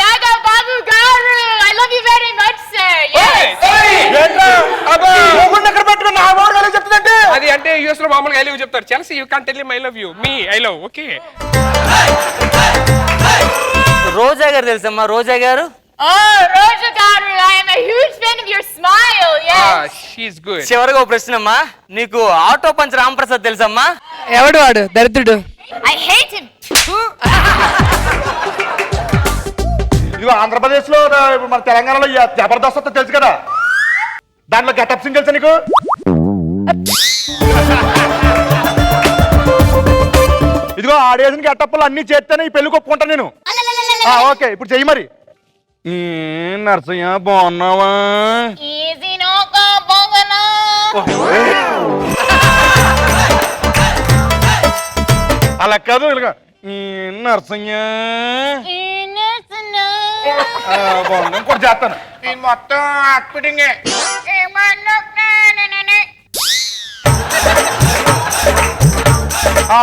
Nagababu garu. I love you very much, sir. Yes. అది అంటే యుఎస్ లో మామూలుగా ఐ లవ్ చెప్తారు. Chelsea you can't tell him I love you, మీ I love. Okay. Roja గారు తెలుసమ్మా? రోజా గారు? Roja garu. I am a huge fan of your smile. Yes. She's good. చివరిగా ఒక ప్రశ్న అమ్మా, నీకు ఆటో పంచ్ రాంప్రసాద్ తెలుసమ్మా? ఎవడు వాడు? దరిద్రుడు. I hate him. ఇదిగో ఆంధ్రప్రదేశ్ లో ఇప్పుడు మన తెలంగాణలో జబర్దస్త్ తెలుసు కదా, దాంట్లో గెటప్ సింగ్ తెలుసా నీకు? ఇదిగో ఆడేసిన గెటప్లు అన్ని చేస్తేనే ఈ పెళ్లి ఒప్పుకుంటాను నేను. ఓకే, ఇప్పుడు చెయ్యి మరి. నర్సయ్య బాగున్నావా? Easy no go bongana. అలా కాదు, ఇలాగా నర్సయ్య బాగున్నా. ఇంకోటి చేస్తాను. మొత్తం యాక్టింగే.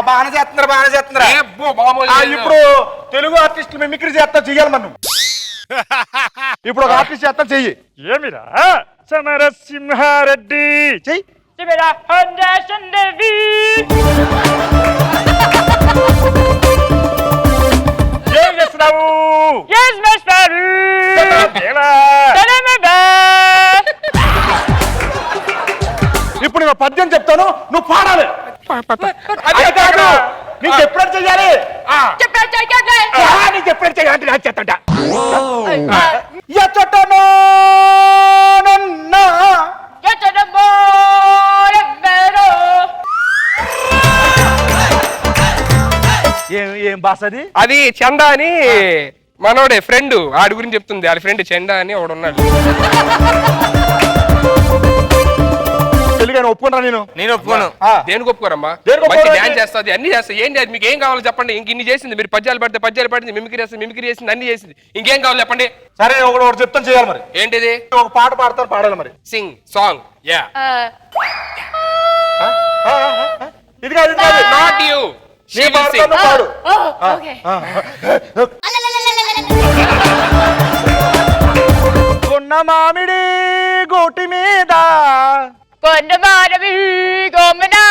బాగానే చేస్తున్నారు, బాగానే చేస్తున్నారు. ఇప్పుడు తెలుగు ఆర్టిస్టులు మిమిక్రీ చేస్తా చెయ్యాలి మనం. ఇప్పుడు ఒక ఆర్టిస్ట్ చేస్తా చెయ్యి. ఏమిరా సమరసింహారెడ్డి చెయ్యి. ఏం చేస్తున్నావు? ఇప్పుడు నేను పద్యం చెప్తాను, నువ్వు పాడాలి. నీకు ఎప్పుడైనా చెయ్యాలి, నీకు ఎప్పుడైనా చెయ్యాలంటే నాకు చేస్తా. ఏం భాష అది? అది చందా అని మనోడే ఫ్రెండ్ ఆడి గురించి చెప్తుంది. ఆడి ఫ్రెండ్ చెండా అని ఒకడు ఉన్నాడు. పెళ్ళిగాని ఒప్పుకున్నా నేను ఒప్పుకోను. దేనికి ఒప్పుకోరమ్మా? దేనికి మంచి ఒప్పుకోరు? డాన్స్ చేస్తుంది, అన్ని చేస్తుంది. ఏంటి అది మీకు ఏం కావాలో చెప్పండి. ఇంక ఇన్ని చేసింది, మీరు పద్యాలు పడితే మిమిక్రీ చేసింది, అన్ని చేసింది. ఇంకేం కావాలి చెప్పండి. సరే ఒకటి చెప్తాను చేయాలి మరి. ఏంటిది? ఒక పాట పాడతారు, పాడాలి మరి. సింగ్ సాంగ్. యా ఇది కాదు నాట్ యు. నీ పాడతాను, పాడు. Oh, okay. కొన్న మామిడి గోటి మీద Kondamanami gomana.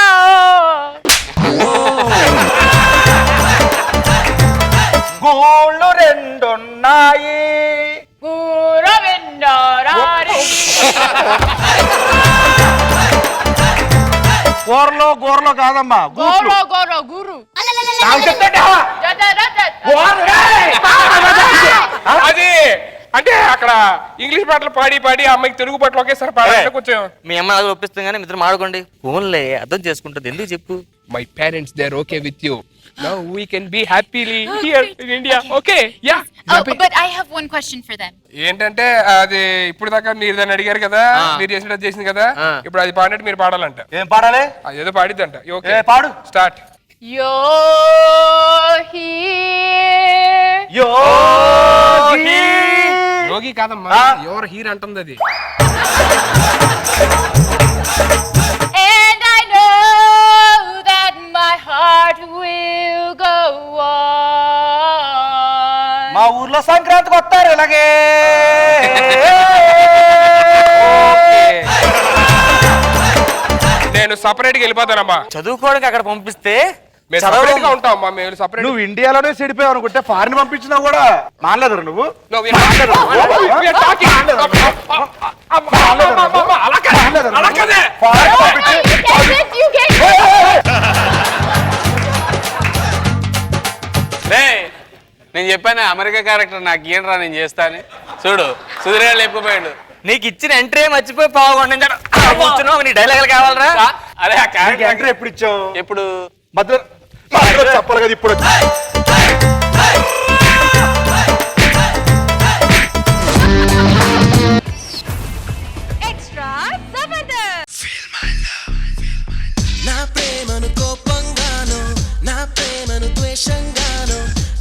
గోళ్ళు రెండున్నాయి. Guravindorari. గోరలో కాదమ్మా, గూట్లు. Guru. నాకు చెప్తాడా? అది అంటే అక్కడ ఇంగ్లీష్ పాటలు పాడి అమ్మాయికి తెలుగు పాటలు ఒకేసారి పాడాలంటే కొంచెం. మీ అమ్మ అది ఒప్పిస్తుంది కానీ మిత్రం ఆడుకోండి. ఫోన్లే అర్థం చేసుకుంటుంది, ఎందుకు చెప్పు. My parents they are okay with you. Now we can be happily here in India. Okay yeah. Oh, but I have one question for them. ఏంటంటే అది ఇప్పుడు దాకా మీరు దాన్ని అడిగారు కదా, మీరు చేసినట్టు చేసింది కదా, ఇప్పుడు అది పాడినట్టు మీరు పాడాలంట. ఏం పాడాలి? అది ఏదో పాడిద్దంట. ఓకే పాడు. స్టార్ట్. You're here. యోగి కాదమ్మా, యువర్ హీర్ అంటుంది అది. And I know that my heart will go on. మా ఊర్లో సంక్రాంతికి వస్తారు ఇలాగే. నేను సపరేట్ గా వెళ్ళిపోతానమ్మా. చదువుకోవడానికి అక్కడ పంపిస్తే మేము సపరేట్ గా ఉంటాం అమ్మా. మేము సపరేట్. నువ్వు ఇండియాలోనే చెడిపోయావు అనుకుంటే ఫారిన్ పంపించినా కూడా మానలేదు నువ్వు. You get this. నేను చెప్పాను అమెరికా క్యారెక్టర్ నాకు ఏంట్రా నేను చేస్తాను. చూడు సుధీర్ లేకపోయాడు. నీకు ఇచ్చిన ఎంట్రీ మర్చిపోయి పావుకోండి. నీ డైలాగులు కావాలరా? అరే ఆ క్యారెక్టర్ ఎంట్రీ ఎప్పుడు ఇచ్చావు? ఎప్పుడు మధ్యలో చెప్పాలి కదా ఇప్పుడు. Extra Zabardast. నా ప్రేమను కోపంగాను, నా ప్రేమను ద్వేషంగాను,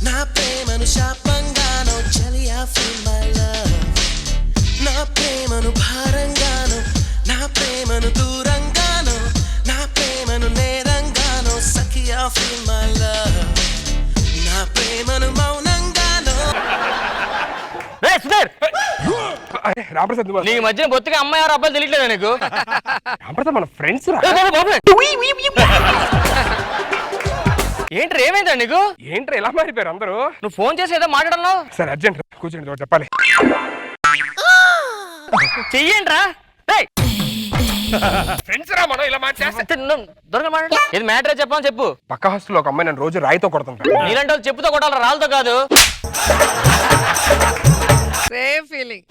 నా ప్రేమను శాపంగాను, చలియా feel my love. నా ప్రేమను భారంగాను, నా ప్రేమను దూరంగాను, నా ప్రేమను నేరంగాను, సఖియా feel my love. నా ప్రేమను మౌనంగాను. రామప్రసాద్ నీ మధ్యన బొత్తిగా అమ్మాయి ఎవరు అబ్బాయిలు తెలియట్లేదా నీకు? రామప్రసాద్ మన ఫ్రెండ్స్. ఏంటి ఏమైందా నీకు? ఏంట్రా ఇలా మారిపోయారు అందరూ? నువ్వు ఫోన్ చేసి ఏదో మాట్లాడన్నావు. సరే అర్జెంట్ కూర్చోండి, ఒకటి చెప్పాలి. చెయ్యండి రా. ఫ్రెండ్స్ రా మనం ఇలా మాట్లాడితే. దొరక మాట్లాడు. ఇది మ్యాటర్ చెప్పమని చెప్పు. పక్క హాస్టల్లో ఒక అమ్మాయి నన్ను రోజు రాయితో కొడుతుంటాను. నీలంటే వాళ్ళు చెప్పుతో కొట్టాలి, రాళ్ళతో కాదు. Same feeling.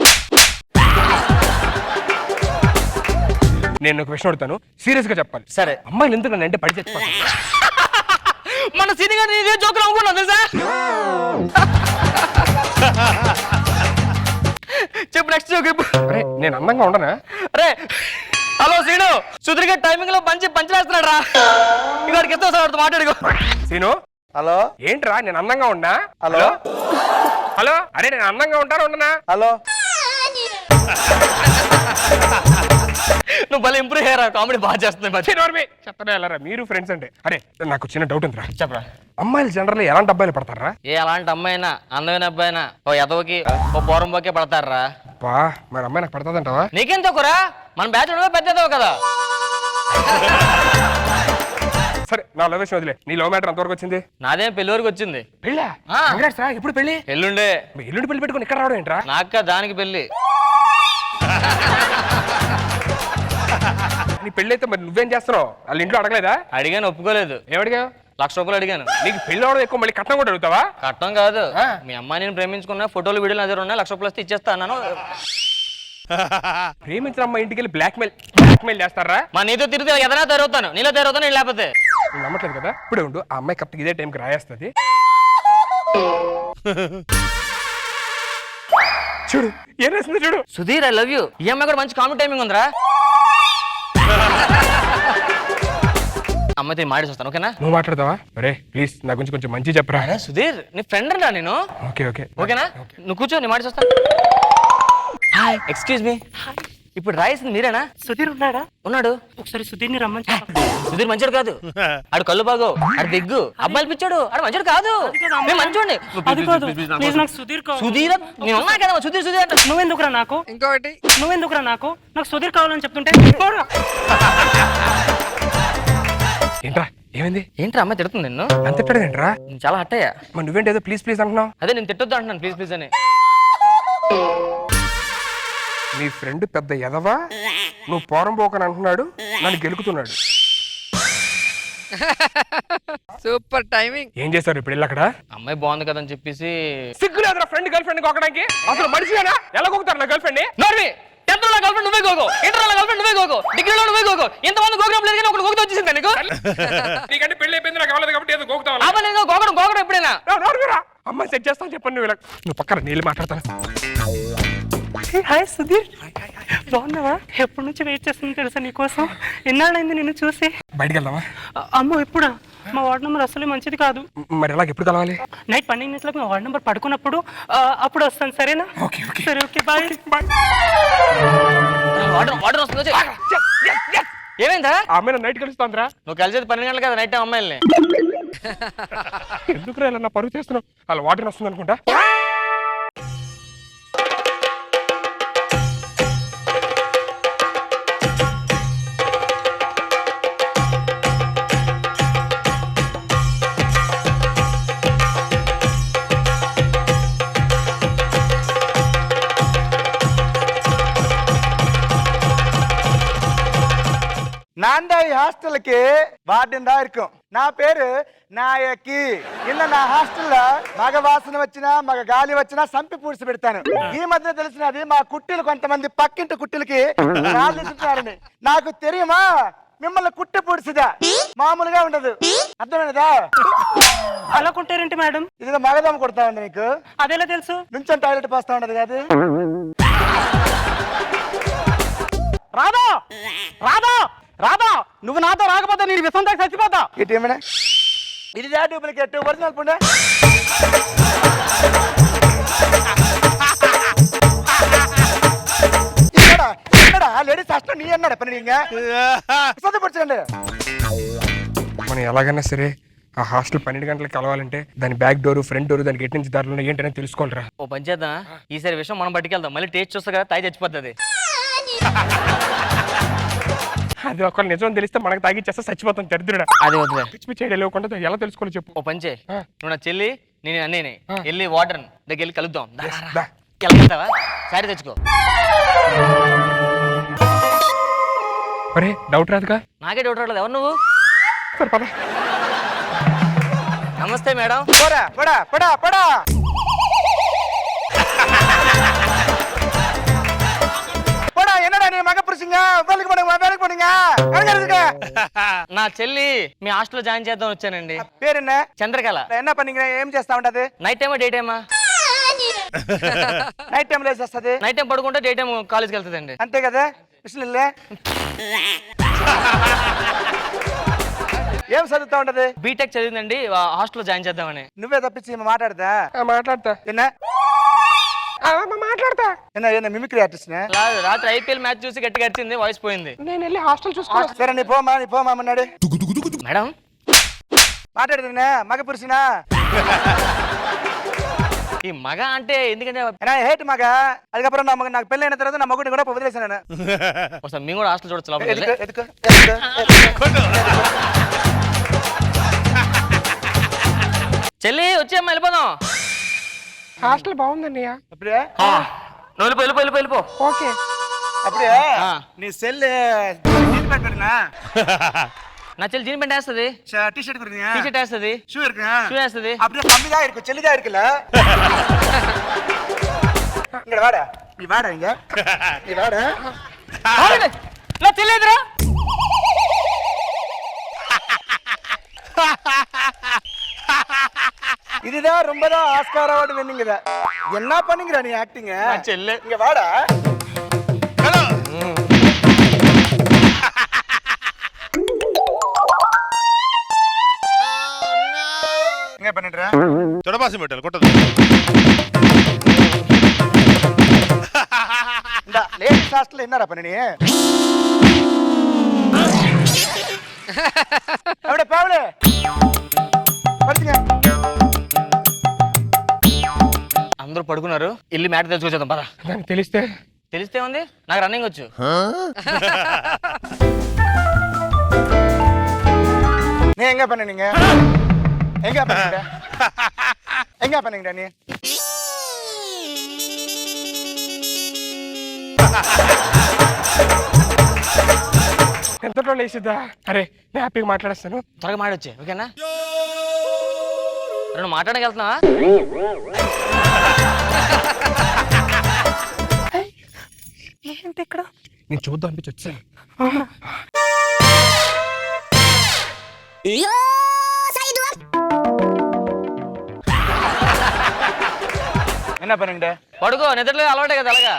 నేను ఒక విషయం అడుగుతాను, సీరియస్ గా చెప్పాలి. సరే. అమ్మాయిలు ఎందుకు నన్ను అంటే పడి చచ్చిపోతాను? మన సీని గారు ఇదే జోకులు అనుకున్నాను తెలుసా? చెప్పు నెక్స్ట్ జోక్ చెప్పు. అరే నేను అందంగా ఉండనా? అరే హలో సీను, సుధీర్ గారు టైమింగ్ లో పంచలేస్తున్నాడు రా. ఇవాడికి ఎత్తో సార్ మాట్లాడుకో. సీను హలో ఏంట్రా నేను అందంగా ఉన్నా? హలో హలో అరే నేను అందంగా ఉంటాను ఉండనా? హలో నువ్వు భలే ఇంప్రూవ్ అయ్యారా, కామెడీ బాగా చేస్తున్నాయి. చెప్తానే వెళ్ళరా మీరు ఫ్రెండ్స్ అంటే. అరే నాకు చిన్న డౌట్ ఉందిరా. చెప్పరా. అమ్మాయిలు జనరల్ ఎలాంటి అబ్బాయిలు పడతారా? ఏ అలాంటి అమ్మాయినా అందమైన అబ్బాయినా ఓ ఎదవకి ఓ బోరంబోకే పడతారా? బా మరి అమ్మాయి నాకు పడుతుందంటావా? నీకేం తక్కువరా, మన బ్యాచ్ పెద్ద ఎదవ కదా. సరే నా లవ్ విషయం వదిలే. నీ లవ్ మ్యాటర్ ఎంతవరకు వచ్చింది? నాదేం పెళ్లి వరకు వచ్చింది. పెళ్ళా? ఎప్పుడు పెళ్లి? ఎల్లుండే. ఎల్లుండి పెళ్లి పెట్టుకుని ఇక్కడ రావడం ఏంట్రా? నాక దానికి పెళ్లి. నీ పెళ్లి అయితే మరి నువ్వేం చేస్తున్నావు? వాళ్ళ ఇంట్లో అడగలేదా? అడిగాను, ఒప్పుకోలేదు. ఏమడిగా? 1,00,000 రూపాయలు అడిగాను. నీకు పెళ్లి అవడం ఎక్కువ, మళ్ళీ కట్నం కూడా అడుగుతావా? కట్టం కాదు, మీ అమ్మాయి నేను ప్రేమించుకున్నా, ఫోటోలు వీడియోలు నా దగ్గర ఉన్నాయి, 1,00,000 రూపాయలు వస్తే ఇచ్చేస్తా అన్నాను. ప్రేమించిన అమ్మాయి ఇంటికి వెళ్ళి బ్లాక్ మెయిల్ చేస్తారా? మా నీతో తిరిగితే ఎదనా తయారవుతాను, నీలో తయారవుతాను, నేను లేకపోతే. నువ్వు నమ్మట్లేదు కదా? ఇప్పుడే ఉండు, ఆ అమ్మాయి కరెక్ట్ ఇదే టైంకి రాయేస్తుంది. చూడు ఏం రాసిందో చూడు. Sudheer I love you. ఈ అమ్మాయి కూడా మంచి కామెడీ టైమింగ్ ఉందిరా. అమ్మాయితో మాట్లాడి వస్తాను, ఓకేనా? నువ్వు మాట్లాడతావా? అరే ప్లీజ్ నా గురించి కొంచెం మంచి చెప్పరా. సుధీర్ నీ ఫ్రెండ్ రా నేను. ఓకే ఓకే ఓకేనా? నువ్వు కూర్చో, నేను మాట్లాడి వస్తా. Hi, excuse me. ఇప్పుడు రాయిసింది మీరేనా? సుధీర్ ఉన్నాడా? ఉన్నాడు. ఒకసారి సుధీర్ని రమ్మని చెప్పు. సుధీర్ మంచోడు కాదు. ఆడు కళ్ళు బాగో, ఆడు దిగ్గు, అబ్బాయిలు పిచ్చాడు, ఆడు మంచోడు కాదు. నేను మంచోండి. అది కాదు, ప్లీజ్ నాకు సుధీర్ కావాలి. సుధీర్ నేను ఉన్నా కదా, సుధీర్ సుధీర్ అంటే నువ్వెందుకురా నాకు? ఇంకొకటి నువ్వెందుకురా నాకు? నాకు సుధీర్ కావాలని చెప్తుంటే పోరా. ఏంట్రా ఏమైంది? ఏంట్రా అమ్మాయి తిడుతుంది నిన్ను? అంత తిట్టడేంట్రా? నేను చాలా హట్ అయ్యా. మరి నువ్వేంటి ఏదో ప్లీజ్ ప్లీజ్ అంటున్నావు? అదే నేను తిట్టొద్దు అంటున్నాను, ప్లీజ్ ప్లీజ్ అని. నీ ఫ్రెండ్ పెద్ద ఎదవా, నువ్వు పోరం పోకని అంటున్నాడు, నన్ను గెలుకుతున్నాడు. Super timing. ఏం చేశారు ఇప్పుడు వెళ్ళి అక్కడ? అమ్మాయి బాగుంది కదా అని చెప్పేసి సిగ్గులేదురా ఫ్రెండ్ గర్ల్ ఫ్రెండ్ కొక్కడానికి? అసలు మనిషినా ఎలా కొక్కుతారు నా గర్ల్ ఫ్రెండ్? నోర్వి. 10th లో గర్ల్ ఫ్రెండ్ నువ్వే గోగో, ఇంటర్ లో గర్ల్ ఫ్రెండ్ నువ్వే గోగో, డిగ్రీలో నువ్వే గోగో. ఇంతమంది గోగడం లేదు కానీ ఒకటి గోగుతూ వచ్చేసింది నీకు. నీకంటే పెళ్లి అయిపోయింది, నాకు అవ్వలేదు కాబట్టి ఏదో గోకుతావు. నేను గోగడం గోగడం ఎప్పుడైనా అమ్మాయి సెట్ చేస్తాను చెప్పండి. నువ్వు పక్కన నీళ్ళు మాట్లాడతాను. హాయ్ సుధీర్, బాగున్నావా? ఎప్పటి నుంచి వెయిట్ చేస్తుంది తెలుసా నీకోసం. ఎన్నాళ్ళైంది నిన్ను చూసి. బయటికి వెళ్దామా? అమ్మో ఎప్పుడా? మా వార్డ్ నెంబర్ అసలే మంచిది కాదు. మరి ఎలాగ ఎప్పుడు కలవాలి? నైట్ 12 గంటలకు మా వార్డ్ నెంబర్ పడుకున్నప్పుడు అప్పుడు వస్తాను, సరేనా? సరే ఓకే బాయ్. వాటర్ వస్తుంది. ఏమైందా? ఆ అమ్మాయి నైట్ కలుస్తాంద్రా. నువ్వు కలిసేది 12 గంటలు కదా నైట్ అమ్మాయిల్ని. ఎందుకు ఇలా నా పరుగు చేస్తున్నావు? అలా వాటర్ వస్తుంది అనుకుంటా. நான் தான் ஹாஸ்டலுக்கு வார்டன் தான் இருக்கும். నా పేరు నాయకి. నిన్న నా హాస్టల్లో మగ వాసన వచ్చినా మగ గాలి వచ్చినా సంపి పూడ్చి పెడతాను. ఈ మధ్య తెలిసినది మా కుట్టిలు కొంతమంది పక్కింటి కుట్టిలకి రాళ్ళని. నాకు తెలియమా మిమ్మల్ని కుట్టి పూడ్చిదా మామూలుగా ఉండదు, అర్థమైనదా? అలా కుంటారేంటి మేడం? ఇది మగదమ్మ కొడతా ఉంది నీకు. అదెలా తెలుసు? నుంచొని టాయిలెట్ పోస్తా ఉండదు కాదు. రాదా రాదా రాదా, నువ్వు నాతో రాకపోతే నేను విషం దాకా చచ్చిపోతా. ఇటేమైనా ఇది డూప్లికేట్ ఒరిజినల్ పుండే. లేడీస్ హాస్టల్ నీ అన్నాడు పని చదువుపరచండి. మనం ఎలాగైనా సరే ఆ హాస్టల్ 12 గంటలకు కలవాలంటే దాని బ్యాక్ డోర్ ఫ్రంట్ డోర్ దానికి ఎటు నుంచి దారిలో ఏంటనే తెలుసుకోవాలరా. ఓ పని చేద్దాం, ఈసారి విషయం మనం పట్టుకెళ్దాం. మళ్ళీ టేస్ట్ చూస్తా కదా, తాగి చచ్చిపోతుంది. అది ఒకవేళ నిజం తెలిస్తే మనకు తాగిచ్చేస్తే చచ్చిపోతాం దరిద్రుడా. అది వద్దులే, పిచ్చి పిచ్చి లేకుండా ఎలా తెలుసుకోవాలి చెప్పు. ఓ పంచే, నువ్వు నా చెల్లి నేను అన్నేనే వెళ్ళి వాటర్ దగ్గర వెళ్ళి కలుద్దాం. దా. వెళ్తావా? సారీ తెచ్చుకో. అరే డౌట్ రాదుగా? నాకే డౌట్ రాలేదు. ఎవరు నువ్వు? సరే పద. నమస్తే మేడం. పోరా పడా పడా పడా. என்னடா நீ மக புருஷங்க வேலைக்கு போடுங்க. నా చెల్లి మీ హాస్టల్లో జాయిన్ చేద్దాం వచ్చానండి. పేరు என்ன? చంద్రకళ. என்ன பண்ணீங்க? ఏం చేస్తా ఉంటది? నైట్ టైమా డే టైమా? నైట్ టైం లో చేస్తుంది. నైట్ టైం పడుకుంటే డే టైం కాలేజ్కి వెళ్తుందండి. అంతే కదా? విషయంలే ఏం చదువుతా ఉంటది? బీటెక్ చదివిందండి, హాస్టల్లో జాయిన్ చేద్దామని. నువ్వే తప్పించి మాట్లాడదా? మాట్లాడతా. మాట్లాడతా. మిమిక్రీ ఆర్టిస్ట్ రాత్రి ఐపీఎల్ మ్యాచ్ చూసి గట్టిగా అరిచింది, వాయిస్ పోయింది. నేను వెళ్ళి హాస్టల్ చూసుకో. సరే నీ పోమా అన్నాడు. మేడం మాట్లాడుతున్నా మగ పురుషునా? ఈ మగ అంటే ఎందుకంటే హేట్ మగ. அதுக்கப்புறம் నాకు పెళ్లి అయిన తర్వాత నా మగుడిని కూడా వదిలేసాను. ఒకసారి మేము కూడా హాస్టల్ చూడొచ్చు లోపలికి వెళ్ళి. చెల్లి వచ్చేమ్మా వెళ్ళిపోదాం. హాస్టల్ బాగుందన్నయ్య. అప్పుడే వెళ్ళిపో. ఓకే. అప్పుడే నీ సెల్ పెట్టుకున్నా. నా చెల్లి జీన్ ప్యాంట్ వేస్తుంది, టీ-షర్ట్ టీ-షర్ట్ వేస్తుంది, షూ இருக்கு. షూ వేస్తుంది. அப்படியே கம்மிதா இருக்கு, செல்லிதா இருக்குல. இங்க வாடா, நீ வாடா இங்க. நீ வாடா. నా చెల్లి ఎదురా. இதுதான் ரொம்ப தான் ஆஸ்கார் அவார்டு வின்னிங்கதா. என்ன பண்ணீங்கடா நீ ஆக்டிங்? చెల్లె இங்க வாடா. எங்க பண்ணிடுற? తొడబాసి పెట్టాలి కొట్టదు. இந்த லேடிஸ் ஹாஸ்டல்ல என்னடா பண்ண நீ? அப்படியே பாவலே పడుతుగా. అందరూ పడుకున్నారు, ఇల్లు మ్యాట్ తెలుసుకొచ్చేద్దాం పద. దానికి తెలిస్తే ఉంది, నాకు రన్నింగ్ వచ్చు. நீ எங்க பண்ணீங்க? எங்க பண்ணீங்க? எங்க பண்ணீங்கடா நீ? ఎంతలో లేచిద్దా? అరే నేను హ్యాపీగా మాట్లాడేస్తాను. త్వరగా మాడొచ్చే, ఓకేనా? రెండు మాట్లాడడానికి వెళ్తున్నావా? ఏంటి ఇక్కడ? నేను చూద్దాం అనిపించి వచ్చాను. என்ன பண்ணுங்க? పడుకో, నిద్రలో అలవాటే కదా. అలాగా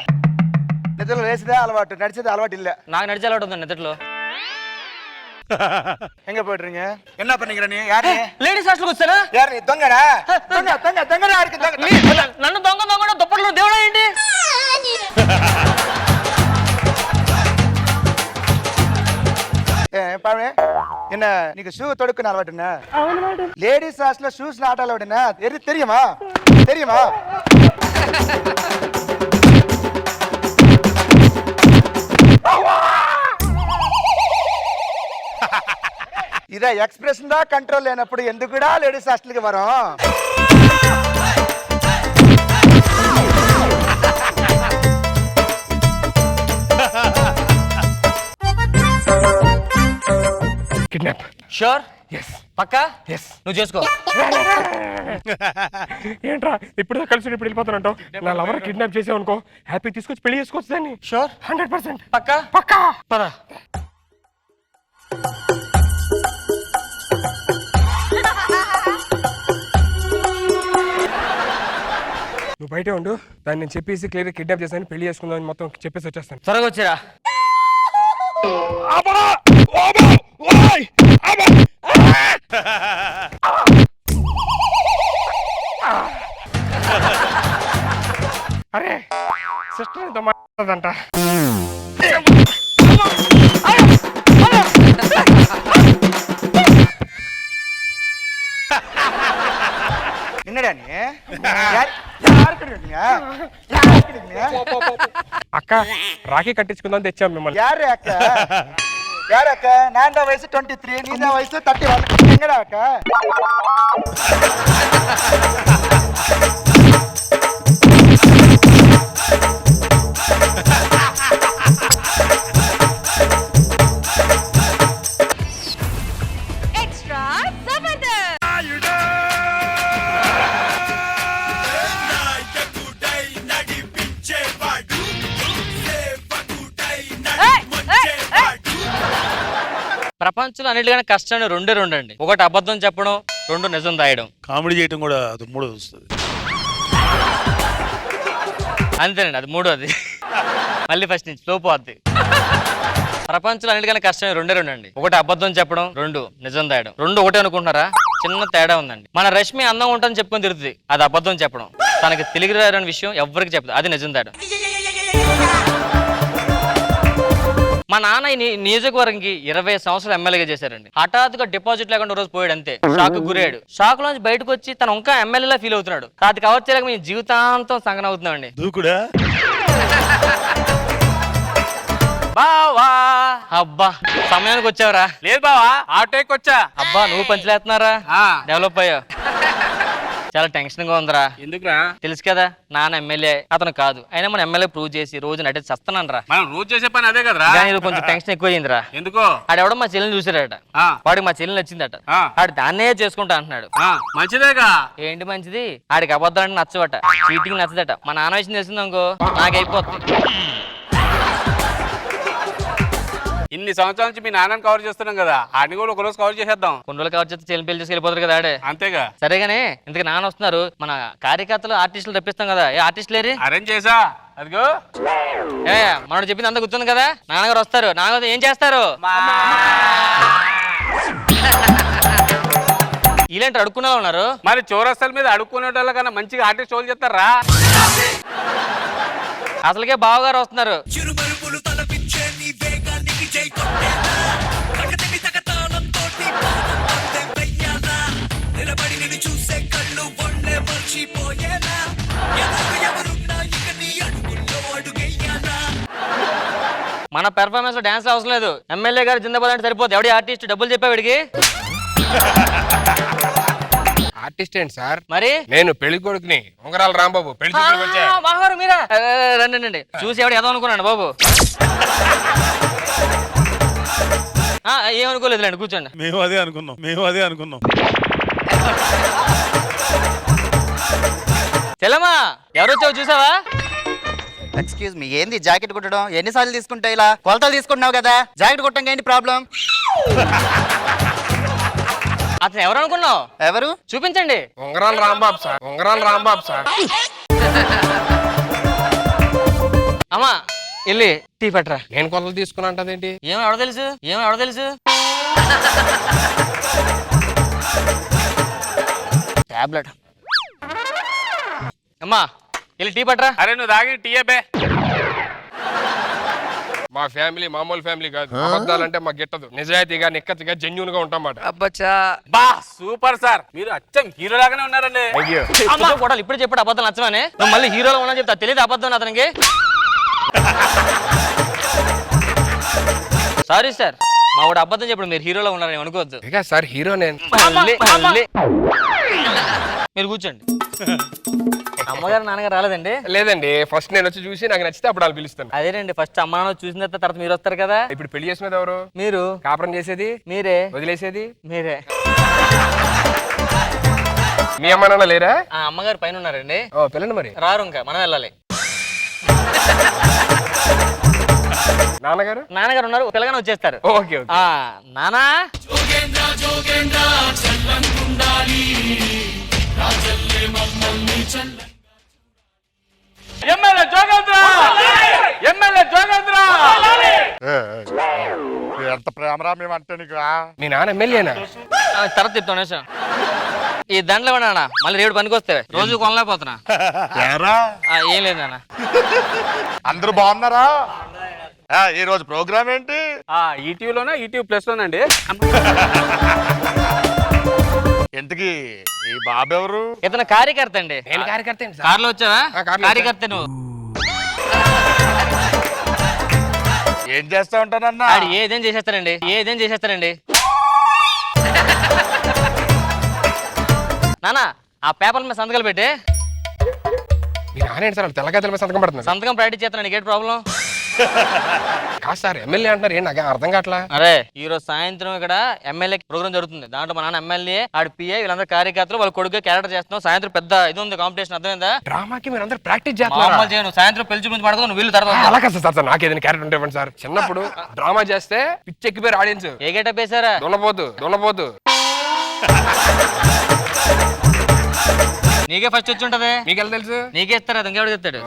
నిద్రలో లేచిదే అలవాటు, నడిచేది అలవాటు இல்ல. నాకు నడిచే అలవాటు ఉంది నిద్రలో. எங்க போயிடுறீங்க? என்ன பண்ணீங்க நீ? யாரு? లేడీస్ హాస్టల్కి వచ్చానా? யாரு நீ? దొంగడా? దొంగడా இருக்கு దొంగ. నన్ను దొంగ దుప్పట్లో దేవుడా ఏంటి? பாவனே என்ன நீங்க ஷூ தொடுக்கணும் அலவாட்டுன்னா? லேடிஸ் ஹாஸ்டல்ல ஷூஸ் நாட் அலவாடுன்னா தெரியுமா? தெரியுமா? ఇదే ఎక్స్ప్రెషన్ దా కంట్రోల్ లేనప్పుడు ఎందుకు కూడా లేడీస్ హాస్టల్ కి వరం? కిడ్నాప్. షూర్? ఎస్. పక్కా? ఎస్. నువ్వు చేసుకో. ఏంట్రా ఇప్పుడు కలిసి ఇప్పుడు వెళ్ళిపోతానంటావు? నా లవర్ కిడ్నాప్ చేసావు అనుకో, హ్యాపీ తీసుకొచ్చి పెళ్లి చేసుకోవచ్చు దాన్ని. షూర్? 100%. పక్కా? పక్కా. పద. నువ్వు బయటే ఉండు, దాన్ని నేను చెప్పేసి క్లియర్ కిడ్నాప్ చేశాను, పెళ్లి చేసుకుందామని మొత్తం చెప్పేసి వచ్చేస్తాను. త్వరగా వచ్చారా? అరే సిస్టర్ ఎంతో మాట్లాడదంట. என்னடா நீ? అక్క రాఖీ కట్టించుకుందాం తెచ్చాం మిమ్మల్ని. யாரு அக்கா? யாரு அக்கா? நான் தான் வயசு 23, நீ தான் வயசு 31. எங்கடா அக்கா? Extra Zabardast! ప్రపంచంలో అన్నిటికన్నా కష్టాన్ని రెండే అండి. ఒకటి అబద్ధం చెప్పడం, రెండు నిజం దాయడం. కామెడీ చేయటం కూడా అది మూడోది వస్తుంది. అంతేనండి, అది మూడోది. మళ్ళీ ఫస్ట్ నుంచి స్లో పోద్ది. ప్రపంచంలో అన్నిటికన్నా కష్టం రెండే అండి. ఒకటి అబద్ధం చెప్పడం, రెండు నిజం దాయడం. రెండు ఒకటే అనుకుంటున్నారా? చిన్న తేడా ఉందండి. మన రష్మి అందంగా ఉంటుందని చెప్పుకొని తిరుగుతుంది, అది అబద్ధం చెప్పడం. తనకి తెలుగు రాని విషయం ఎవరికి చెప్పదు, అది నిజం దాయడం. మా నాన్న ఈ నియోజకవర్గంకి 20 సంవత్సరాలు ఎమ్మెల్యేగా చేశారండి. హఠాత్తుగా డిపాజిట్ లేకుండా రోజు పోయాడు, అంతే. షాక్ గురయ్యాడు. షాక్ లోంచి బయటకు వచ్చి తను ఇంకా ఎమ్మెల్యేలా ఫీల్ అవుతున్నాడు. అది కవర్ చేయలేక మేము జీవితాంతం సంగన అవుతున్నామండి. దూకుడా? బావా, అబ్బా సమయానికి వచ్చావరా? లేదు బావా, ఆటోకి వచ్చా. అబ్బా నువ్వు పంచలేస్తున్నారా? డెవలప్ అయ్యావు. చాలా టెన్షన్ గా ఉందిరా. ఎందుకురా? తెలుసు కదా నాన్న ఎమ్మెల్యే, అతను కాదు. అయినా మన ఎమ్మెల్యే ప్రూవ్ చేసి రోజు నటించి చస్తున్నాను రా. మనం రోజు చేసే పని అదే కదరా. కొంచెం టెన్షన్ ఎక్కువ అయిందిరా. ఎందుకో? ఆడెవడో మా చెల్లిని చూసాడట, వాడికి మా చెల్లి నచ్చిందట. ఆడు దాన్నే చేసుకుంటా అంటున్నాడు. మంచిదేగా. ఏంటి మంచిది? ఆడికి అబద్ధం అంటే నచ్చవట, చీటింగ్ నచ్చదట. మా నాన్న విషయం తెలిసింది అనుకో నాకైపోతుంది. ఇన్ని సంవత్సరాల నుంచి మీ నాన్నని కవర్ చేస్తున్నాం కదా ఆడిని కూడా ఒకరోజు కవర్ చేసేద్దాం. కొన్ని రోజులు కవర్ చేస్తే చెల్లి పెళ్లి చేసి వెళ్ళిపోతారు కదా ఆడే. అంతేగా. సరేగానే ఇంతకు నాన్న వస్తున్నారు, మన కార్యకర్తలు ఆర్టిస్టులు రప్పిస్తాం కదా, ఏ ఆర్టిస్ట్ లేరు? అరేంజ్ చేసా అదిగో. ఏ మనోడు చెప్పింది అంతా గుర్తుంది కదా, నాన్నగారు వస్తారు. నాన్నగారు ఏం చేస్తారు? ఇలాంటి అడుక్కునే ఉన్నారు. మరి చౌరస్తాల మీద అడుక్కునే వాళ్ళ కన్నా మంచిగా ఆర్టిస్ట్ షోలు చేస్తారా? అసలుకే బావగారు వస్తున్నారు. మన పెర్ఫార్మెన్స్ లో డాన్స్ అవసరం లేదు, ఎమ్మెల్యే గారు జిందాబాద్ అంటే సరిపోతుంది. ఎవడి ఆర్టిస్ట్ డబ్బులు చెప్పా వీడికి? ఆర్టిస్ట్ ఏంటి సార్? మరి నేను పెళ్లి కొడుకుని ఉంగరాల రాంబాబు పెళ్లి చూపులకు వచ్చా. బావగారు మీరా? రండి రండి. చూసి ఎవడు ఏదో అనుకున్నాను బాబు. ఏమనుకోలేదులేండి, కూర్చోండి. మేము అదే అనుకున్నాం. చెల్లమ్మా ఎవరు వచ్చావు చూసావా? ఎక్స్క్యూజ్ మీ, ఏంది జాకెట్ కుట్టడం? ఎన్నిసార్లు తీసుకుంటావు? ఇలా కొలతలు తీసుకుంటున్నావు కదా, జాకెట్ కుట్టడం ఏంటి ప్రాబ్లం? అతను ఎవరు అనుకున్నావు? ఎవరు? చూపించండి. ఉంగరాల రాంబాబు సార్. అమ్మా వెళ్ళి టీ పెట్టరా. నేను కొలతలు తీసుకున్నా అంటదేంటి? ఏమో ఎవడ తెలుసు టాబ్లెట్. అమ్మా వెళ్ళి టీ పట్టరా. అరే నువ్వు తాగి టీ బే. మా ఫ్యామిలీ మామూలు ఫ్యామిలీ కాదు. అబద్ధాలంటే మాకు గిట్టదు. నిజాయితీగా నిక్కతిగా జెన్యూన్ గా ఉంటామాట. అబ్బచ్చా బా సూపర్ సార్, మీరు అచ్చం హీరో లాగానే ఉన్నారండి. కూడా ఇప్పుడు చెప్పాడు అబద్ధం నచ్చమని. నువ్వు మళ్ళీ హీరోలో ఉన్నా చెప్తా, తెలియదు అబద్ధం అతనికి. సారీ సార్, మా వాడు అబద్ధం చెప్పాడు, మీరు హీరోలో ఉన్నారని అనుకోవద్దు. సార్ హీరో నేను. మీరు కూర్చోండి. అమ్మగారు నాన్నగారు రాలేదండి? లేదండి, ఫస్ట్ నేను వచ్చి చూసి నాకు నచ్చితే అప్పుడు వాళ్ళు పిలుస్తాను. అదేనండి, ఫస్ట్ అమ్మ నాన్న చూసిన తర్వాత మీరు వస్తారు కదా. ఇప్పుడు పెళ్లి చేసినది ఎవరు? మీరు. కాపురం చేసేది మీరే. వదిలేసేది మీరే. మీ అమ్మ నాన్న లేరా? అమ్మగారు పైన ఉన్నారండి. ఓ పిల్లండి, మరి రారు, ఇంకా మనం వెళ్ళాలి. నాన్నగారు? నాన్నగారు ఉన్నారు, పిల్లగానే వచ్చేస్తారు. ఓకే. నానా ఎమ్మెల్యే జోగేంద్ర. ఎంత ప్రేమరా మేమంటే నీకు. మీ నాన్న ఎమ్మెల్యేనా? తర్వాత చెప్తాను సార్. ఈ దండలు ఇవ్వనా, మళ్ళీ రేపు పనికి వస్తే రోజు కొనలేకపోతున్నా. ఏం లేదు నాన్న. అందరూ బాగున్నారా? ఈ రోజు ప్రోగ్రామ్ ఏంటి? ఈటీవీలోనా ఈటీవీ ప్లస్ లోనండి. ఇంతకి ఈ బాబు ఎవరు? ఇతను కార్యకర్త అండి. నేను కార్యకర్త. కార్లో వచ్చావా? కార్యకర్త నువ్వు. ఏం చేస్తా ఉంటానన్నా? ఏదేం చేసేస్తారండి. నానా ఆ పేపర్ మీద సంతకాలు పెట్టి. మీ నాన్న ఏంటి సార్ తెల్లగా తెల్ల సంతకం పడుతుంది? సంతకం ప్రాక్టీస్ చేస్తాను, నీకేంటి ప్రాబ్లం? కాదు సార్, ఎమ్మెల్యే అంటున్నారు, ఏం నాకు అర్థం కావట్లా. అరే ఈ రోజు సాయంత్రం ఇక్కడ ఎమ్మెల్యే ప్రోగ్రామ్ జరుగుతుంది. దాంట్లో మా నాన్న ఎమ్మెల్యే, ఆడి పిఐ, వీళ్ళందరూ కార్యకర్తలు, వాళ్ళ కొడుకు క్యారెక్టర్ చేస్తున్నాం. సాయంత్రం పెద్ద ఇది ఉంది, కాంపిటీషన్. అర్థమైందా? డ్రామాకి మీరు అందరూ ప్రాక్టీస్ చేస్తున్నారు. చేయను, సాయంత్రం పెళ్లి చూపించి పడుకో, నువ్వు వీళ్ళు తర్వాత. అలా కాదు సార్, నాకు ఏదైనా క్యారెక్టర్ ఉంటే ఇవ్వండి సార్. చిన్నప్పుడు డ్రామా చేస్తే పిచ్చి ఎక్కిపోయారు ఆడియన్స్. ఏ గెటప్ వేసారా? దున్నపోతు. నీకే ఫస్ట్ వచ్చి ఉంటది. మీకెళ్ళ తెలుసు? నీకే ఇస్తారా? ఇంకెవడు చెప్తాడు?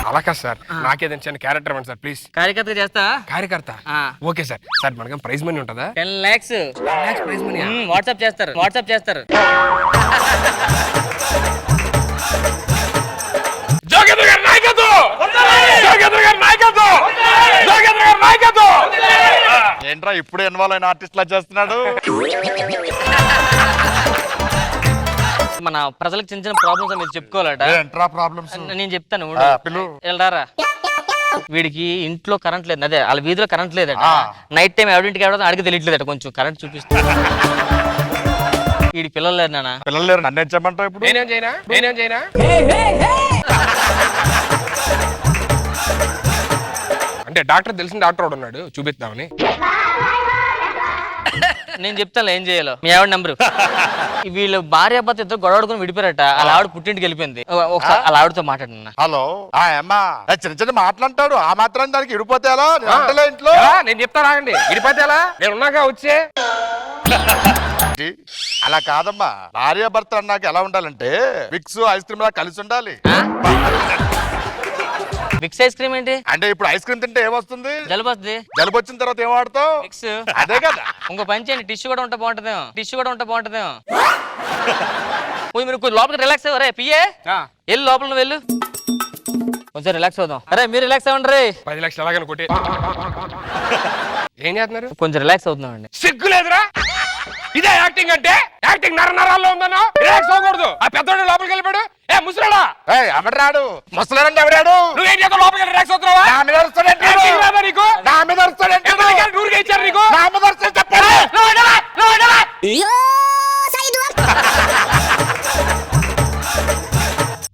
అలా కాదు సార్, నాకేదైనా చిన్న క్యారెక్టర్ ఇవ్వండి సార్ ప్లీజ్. కార్యకర్త చేస్తా. కార్యకర్త? Okay sir. సార్ మనకి ప్రైజ్ మనీ ఉంటుందా? 10 lakhs ప్రైజ్ మనీ వాట్సాప్ చేస్తారు. జోగేంద్ర గారి నాయకత్వం. ఏంట్రా ఇప్పుడు ఇన్వాల్వ్ అయిన ఆర్టిస్ట్ లా చేస్తున్నాడు? మన ప్రజలకు చిన్న చిన్న ప్రాబ్లమ్స్ మీరు చెప్పుకోవాలట. ఏంట్రా ప్రాబ్లమ్స్? నేను చెప్తాను. వెళ్ళారా? వీడికి ఇంట్లో కరెంట్ లేదు, అదే వాళ్ళ వీధిలో కరెంట్ లేదట. నైట్ టైం ఎవరింటికి ఎవడో అడిగి తెలియట్లేదట. కొంచెం కరెంట్ చూపిస్తా. వీడి పిల్లలు లేరు నాన్న. పిల్లలు లేరు, నన్ను ఏం చేయమంటావు ఇప్పుడు? నేనేం చేయనా? అంటే డాక్టర్ తెలిసిన డాక్టర్ ఒకడు ఉన్నాడు, చూపిద్దామని. నేను చెప్తాను ఏం చేయాలో. మీ ఆవిడ నెంబరు. వీళ్ళు భార్యాభర్త ఇద్దరు గొడవడుకుని విడిపోయారట. అలా ఆవిడ పుట్టింటికి వెళ్ళిపోయింది. ఒకసారి అలా ఆవిడతో మాట్లాడినా. హలో అమ్మా, చిన్న చిన్న మాట్లాంటాడు, ఆ మాత్రం దానికి ఇడిపోతే ఎలా? ఇంట్లో నేను చెప్తాను ఆగండి. ఇడిపోతే ఎలా? నేను ఉన్నాగా వచ్చే. అలా కాదమ్మా, భార్య భర్త అన్నాక ఎలా ఉండాలంటే విక్స్ ఐస్ క్రీమ్ లా కలిసి ఉండాలి. విక్స్ ఐస్ క్రీమ్ ఏంటి? అంటే ఇప్పుడు ఐస్ క్రీమ్ తింటే ఏమొస్తుంది? జలుబు వస్తుంది. జలుబు వచ్చిన తర్వాత ఏం వాడతావు? విక్స్. అదే కదా. ఇంకో పని చేయండి, టిష్యూ కూడా ఉంటే బాగుంటుందేమో. టిష్యూ కూడా ఉంటే బాగుంటుందేమో. మీరు కొంచెం లోపలికి రిలాక్స్ అవ్వరే. పిఏ వెళ్ళి లోపల నువ్వు వెళ్ళు, కొంచెం రిలాక్స్ అవుదాం. అరే మీరు రిలాక్స్ అవ్వండి రే. 10 లక్షలు అలాగని కొట్టి ఏం చేస్తున్నారు? కొంచెం రిలాక్స్ అవుతున్నామండి. సిగ్గు లేదురా? ఇదే యాక్టింగ్ అంటే? యాక్టింగ్ నరాల్లో ఉందన్నా. రిలాక్స్ అవ్వకూడదు. ఆ పెద్దోడు లోపలికి వెళ్ళిపోయాడు. ఏ ముసలాడా? ఎవరాడు ముసలాడంటే ఎవరాడు? నువ్వేం చేస్తావు? లోపలికి రిలాక్స్ అవుతున్నావా? నా మీద అరుస్తాడంటే యాక్టింగ్ రాదా నీకు? నా మీద అరుస్తాడంటే ఊరికే ఇచ్చారు నీకు. నా మీద అరుస్తాడు చెప్పండి.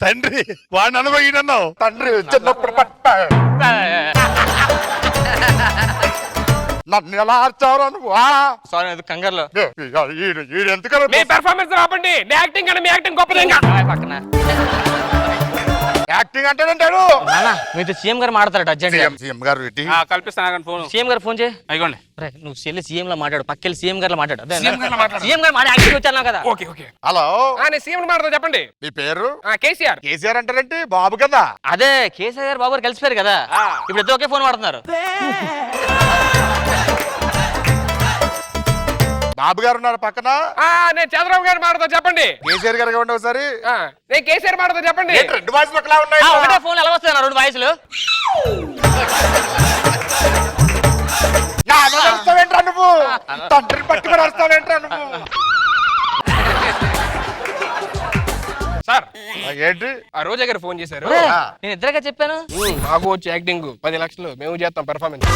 తండ్రి వాడిని అనుభవన్నావు. తండ్రి చిన్నప్పుడు నన్ను ఎలా ఆర్చావు నువ్వు? సారీ కంగారులో. ఎందుకన్నా మీ పెర్ఫార్మెన్స్ ఆపండి. మీ యాక్టింగ్ అంటే మీ యాక్టింగ్ గొప్పదేగా. పక్కన యాక్టింగ్ అంటాడంటాడు. మీతో సీఎం గారు మాట్లాడతారట అర్జెంట్. సీఎం గారు కల్పిస్తాను ఫోన్. సీఎం గారు ఫోన్ చేయి. అయిగోండి. నువ్వు చెల్లి సీఎం లా మాట్లాడు. పక్కెళ్ళి సీఎం గారు మాట్లాడు. సీఎం గారు మాట్లాడి వచ్చాను కదా. Okay okay. హలో నేను సీఎం మాట్లాడతా చెప్పండి. మీ పేరు? కేసీఆర్. కేసీఆర్ అంటారంటే బాబు కదా. అదే కేసీఆర్ గారు బాబు గారు కలిసిపోయారు కదా. ఇప్పుడు ఇద్దరు ఒకే ఫోన్ వాడుతున్నారు. బాబు గారు ఉన్నారు పక్కన. నేను చంద్రబాబు గారు మాట్లాడతా చెప్పండి. కేసీఆర్ గారు ఇవ్వండి ఒకసారి. నేను కేసీఆర్ మాట్లాడతా చెప్పండి. రెండు వాయిస్ ఒకలా ఉన్నాయి. ఒకటే ఫోన్ ఎలా వస్తాయి రెండు వాయిస్లు? అరుస్తావేంట్రా నువ్వు? తండ్రిని పట్టుకొని అరుస్తావేంట్రా నువ్వు? సార్ ఏంటి? ఆ రోజా గారు ఫోన్ చేశారు. నేను ఇద్దరుగా చెప్పాను. మాకు వచ్చి యాక్టింగ్ 10 లక్షలు మేము చేస్తాం పెర్ఫార్మెన్స్.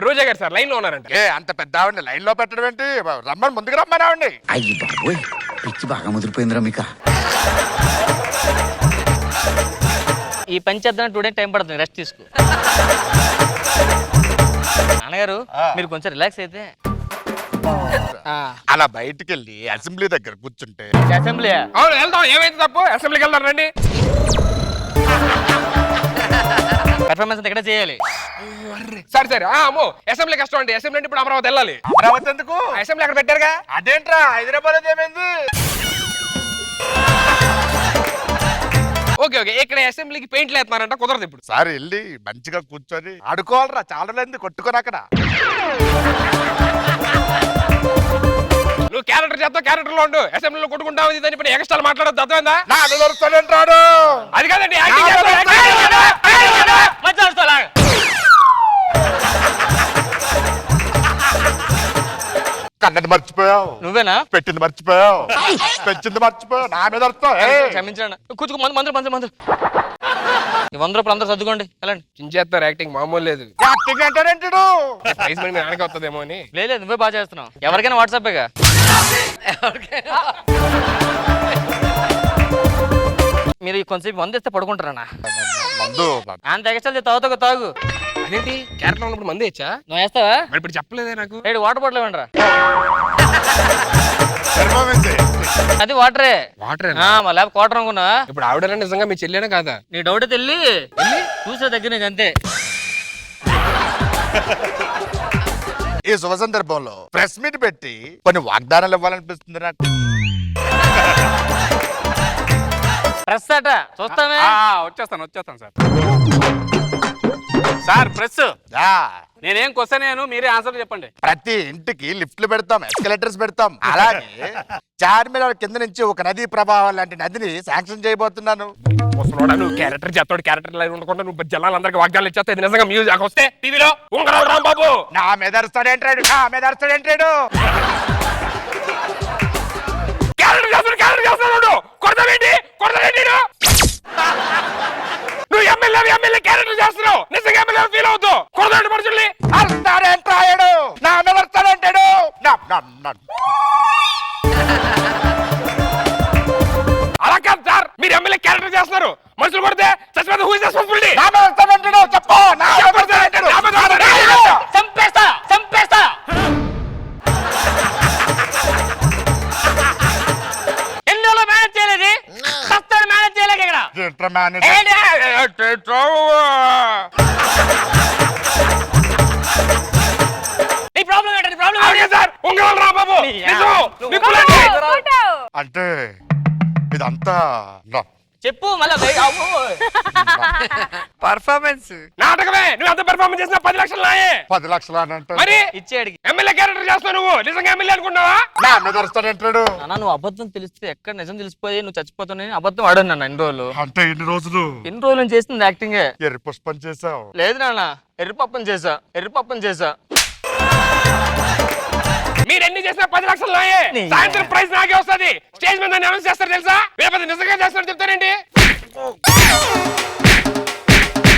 రోజా గారు సార్ లైన్ లో ఉన్నారంట. అంత పెద్ద ఆవిడ లైన్ లో పెట్టడం ఏంటి? రమ్మని ముందుకు రమ్మని ఆవిడ. అయ్యి బాబోయ్, పిచ్చి బాగా ముదిరిపోయిందిరా మీకు. ఈ పని చేద్దాం 2 days టైం పడుతుంది. రెస్ట్ తీసుకో. నాన్నగారు మీరు కొంచెం రిలాక్స్ అయితే. అలా బయటికి వెళ్ళి అసెంబ్లీ దగ్గర కూర్చుంటే. అసెంబ్లీ? అవును వెళ్దాం. ఏమైంది తప్పు? అసెంబ్లీకి వెళ్దాం రండి. పెర్ఫార్మెన్స్ ఎక్కడ చేయాలి? సరే సరే. అమ్మో అసెంబ్లీ కష్టం అండి. అసెంబ్లీ అంటే ఇప్పుడు అమరావతి వెళ్ళాలి. అమరావతి ఎందుకు? అసెంబ్లీ అక్కడ పెట్టారుగా. అదేంట్రా హైదరాబాద్ ఏమైంది? Okay okay. ఇక్కడ అసెంబ్లీకి పెయింట్లు వేస్తున్నారంట. కుదరదు ఇప్పుడు. సార్ వెళ్ళి మంచిగా కూర్చొని ఆడుకోవాలరా. చాలా లేదు కొట్టుకొని అక్కడ. నువ్వు క్యారెక్టర్ చేస్తావు, క్యారెక్టర్ లో ఉండు. అసెంబ్లీలో కొట్టుకుంటావు. ఇదని ఇప్పుడు ఎక్స్ట్రా మాట్లాడద్దు. అర్థమైందా? నా అనుదరుస్తాడంటాడు. అది కాదండి. కన్నది మర్చిపోయావు. నువ్వేనా? పెట్టింది మర్చిపోయావు. పెంచింది మర్చిపోయావు. నా మీద క్షమించండి. కూర్చుకో. మందులు ఈ 100 రూపాయలు అందరూ సర్దుకోండి. వెళ్ళండి. చించేస్తారు. యాక్టింగ్ మామూలు లేదు. యాక్టింగ్ అంటాడంటాడు. ప్రైజ్ మనీ మీ నాన్నకి వస్తుందేమో అని. లేదు నువ్వే బాగా చేస్తున్నావు. ఎవరికైనా వాట్సాపేగా. మీరు కొంచెంసేపు మందు ఇస్తే పడుకుంటారన్నా. మందు అంత ఎక్స్ట్రా తాగుతావు తాగు. అదేంటి క్యారెక్టర్ ఉన్నప్పుడు మంది ఇచ్చా? నువ్వు వేస్తావా? మరి ఇప్పుడు చెప్పలేదే నాకు. వాటర్ బాటిల్ ఇవ్వండిరా. అది వాటరే. వాటర్ లేకపోతే క్వార్టర్ అనుకున్నా. ఇప్పుడు ఆవిడ నిజంగా మీ చెల్లేనా కాదా? నీ డౌట్ తెల్లి చూసే దగ్గర నీకు అంతే. ఈ శుభ సందర్భంలో ప్రెస్ మీట్ పెట్టి కొన్ని వాగ్దానాలు ఇవ్వాలనిపిస్తుంది నాకు. ప్రెస్ అట చూస్తామే. వచ్చేస్తాను సార్. Sir press. నేనేం క్వశ్చన్ అయ్యాను, మీరే ఆన్సర్ చెప్పండి. ప్రతి ఇంటికి లిఫ్ట్లు పెడతాం, ఎస్కలేటర్స్ పెడతాం. అలాగే చార్మినార్ కింద నుంచి ఒక నదీ ప్రవాహం లాంటి నదిని శాంక్షన్ చేయబోతున్నాను. నువ్వు క్యారెక్టర్ చేస్తాడు. క్యారెక్టర్ లైన్ ఉండకుండా నువ్వు జనాలందరికీ వాగ్దానాలు ఇచ్చేస్తే ఇది నిజంగా మ్యూజిక్ వస్తే టీవీలో ఉంగరాలు రాంబాబు నా మీద అరుస్తాడేంటాడు. నా మీద అరుస్తాడేంటాడు. క్యారెక్టర్ చేస్తాడు. కొడతావేంటి నువ్వు? ఎమ్మెల్యే క్యారెక్టర్ చేస్తున్నావు. నిజంగా ఎమ్మెల్యే ఫీల్ అవుతావు. కొడతాడు మనుషుల్ని. అరుస్తాడేంటాడు. నా మీద అరుస్తాడేంటాడు. అలా కాదు సార్. మీరు ఎమ్మెల్యే క్యారెక్టర్ చేస్తున్నారు. మనుషులు కొడితే చచ్చిపోతే హూ ఇస్ రెస్పాన్సిబిలిటీ? నా మీద అరుస్తాడంటాడు. చెప్పు. చంపేస్తా. ఇంటర్ మేనేజర్ నీ ప్రాబ్లం ఏంటండి ప్రాబ్లం సార్ ఉంగరాలు రా బాబు అంటే ఇదంతా చెప్పు మళ్ళీ పర్ఫార్మెన్స్ నాటకమే. నువ్వు ఎంత పెర్ఫార్మెన్స్ చేసినా 10 లక్షలు నాయే. 10 లక్షలు అని అంటే మరి ఇచ్చేడికి ఎమ్మెల్యే క్యారెక్టర్ చేస్తావు నువ్వు. నిజంగా ఎమ్మెల్యే అనుకున్నావా? నా మీద అరుస్తాడంటాడు. అన్న నువ్వు అబద్ధం తెలిస్తే ఎక్కడ నిజం తెలిసిపోయి నువ్వు చచ్చిపోతావు. అబద్ధం ఆడాను నాన్న ఎన్ని రోజులు. అంటే ఇన్ని రోజులు నేను చేస్తుంది యాక్టింగే. ఎర్రి పుష్పం చేసావు. లేదు నాన్న ఎర్రిపప్పని చేసా. మీరు ఎన్ని చేసినా 10 లక్షలు నాయే. సాయంత్రం ప్రైజ్ నాకే వస్తుంది. స్టేజ్ మీద అనౌన్స్ చేస్తారు తెలుసా? లేకపోతే నిజంగా చేస్తారు చెప్తారేంటి?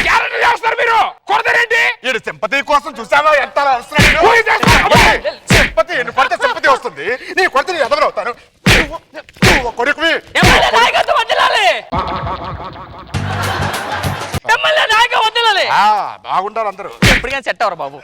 క్యారెక్టర్ చేస్తారు మీరు కొడతారేంటి? ఈడు సింపతి కోసం చూసావా ఎంత సింపతి ఎన్ని కొడితే సింపతి వస్తుంది. నీ కొడితే నీ ఎదవరవుతాను. కొడుకువి వదలాలి బాగుండాలి అందరూ. ఎప్పటికైనా సెట్ అవరు బాబు.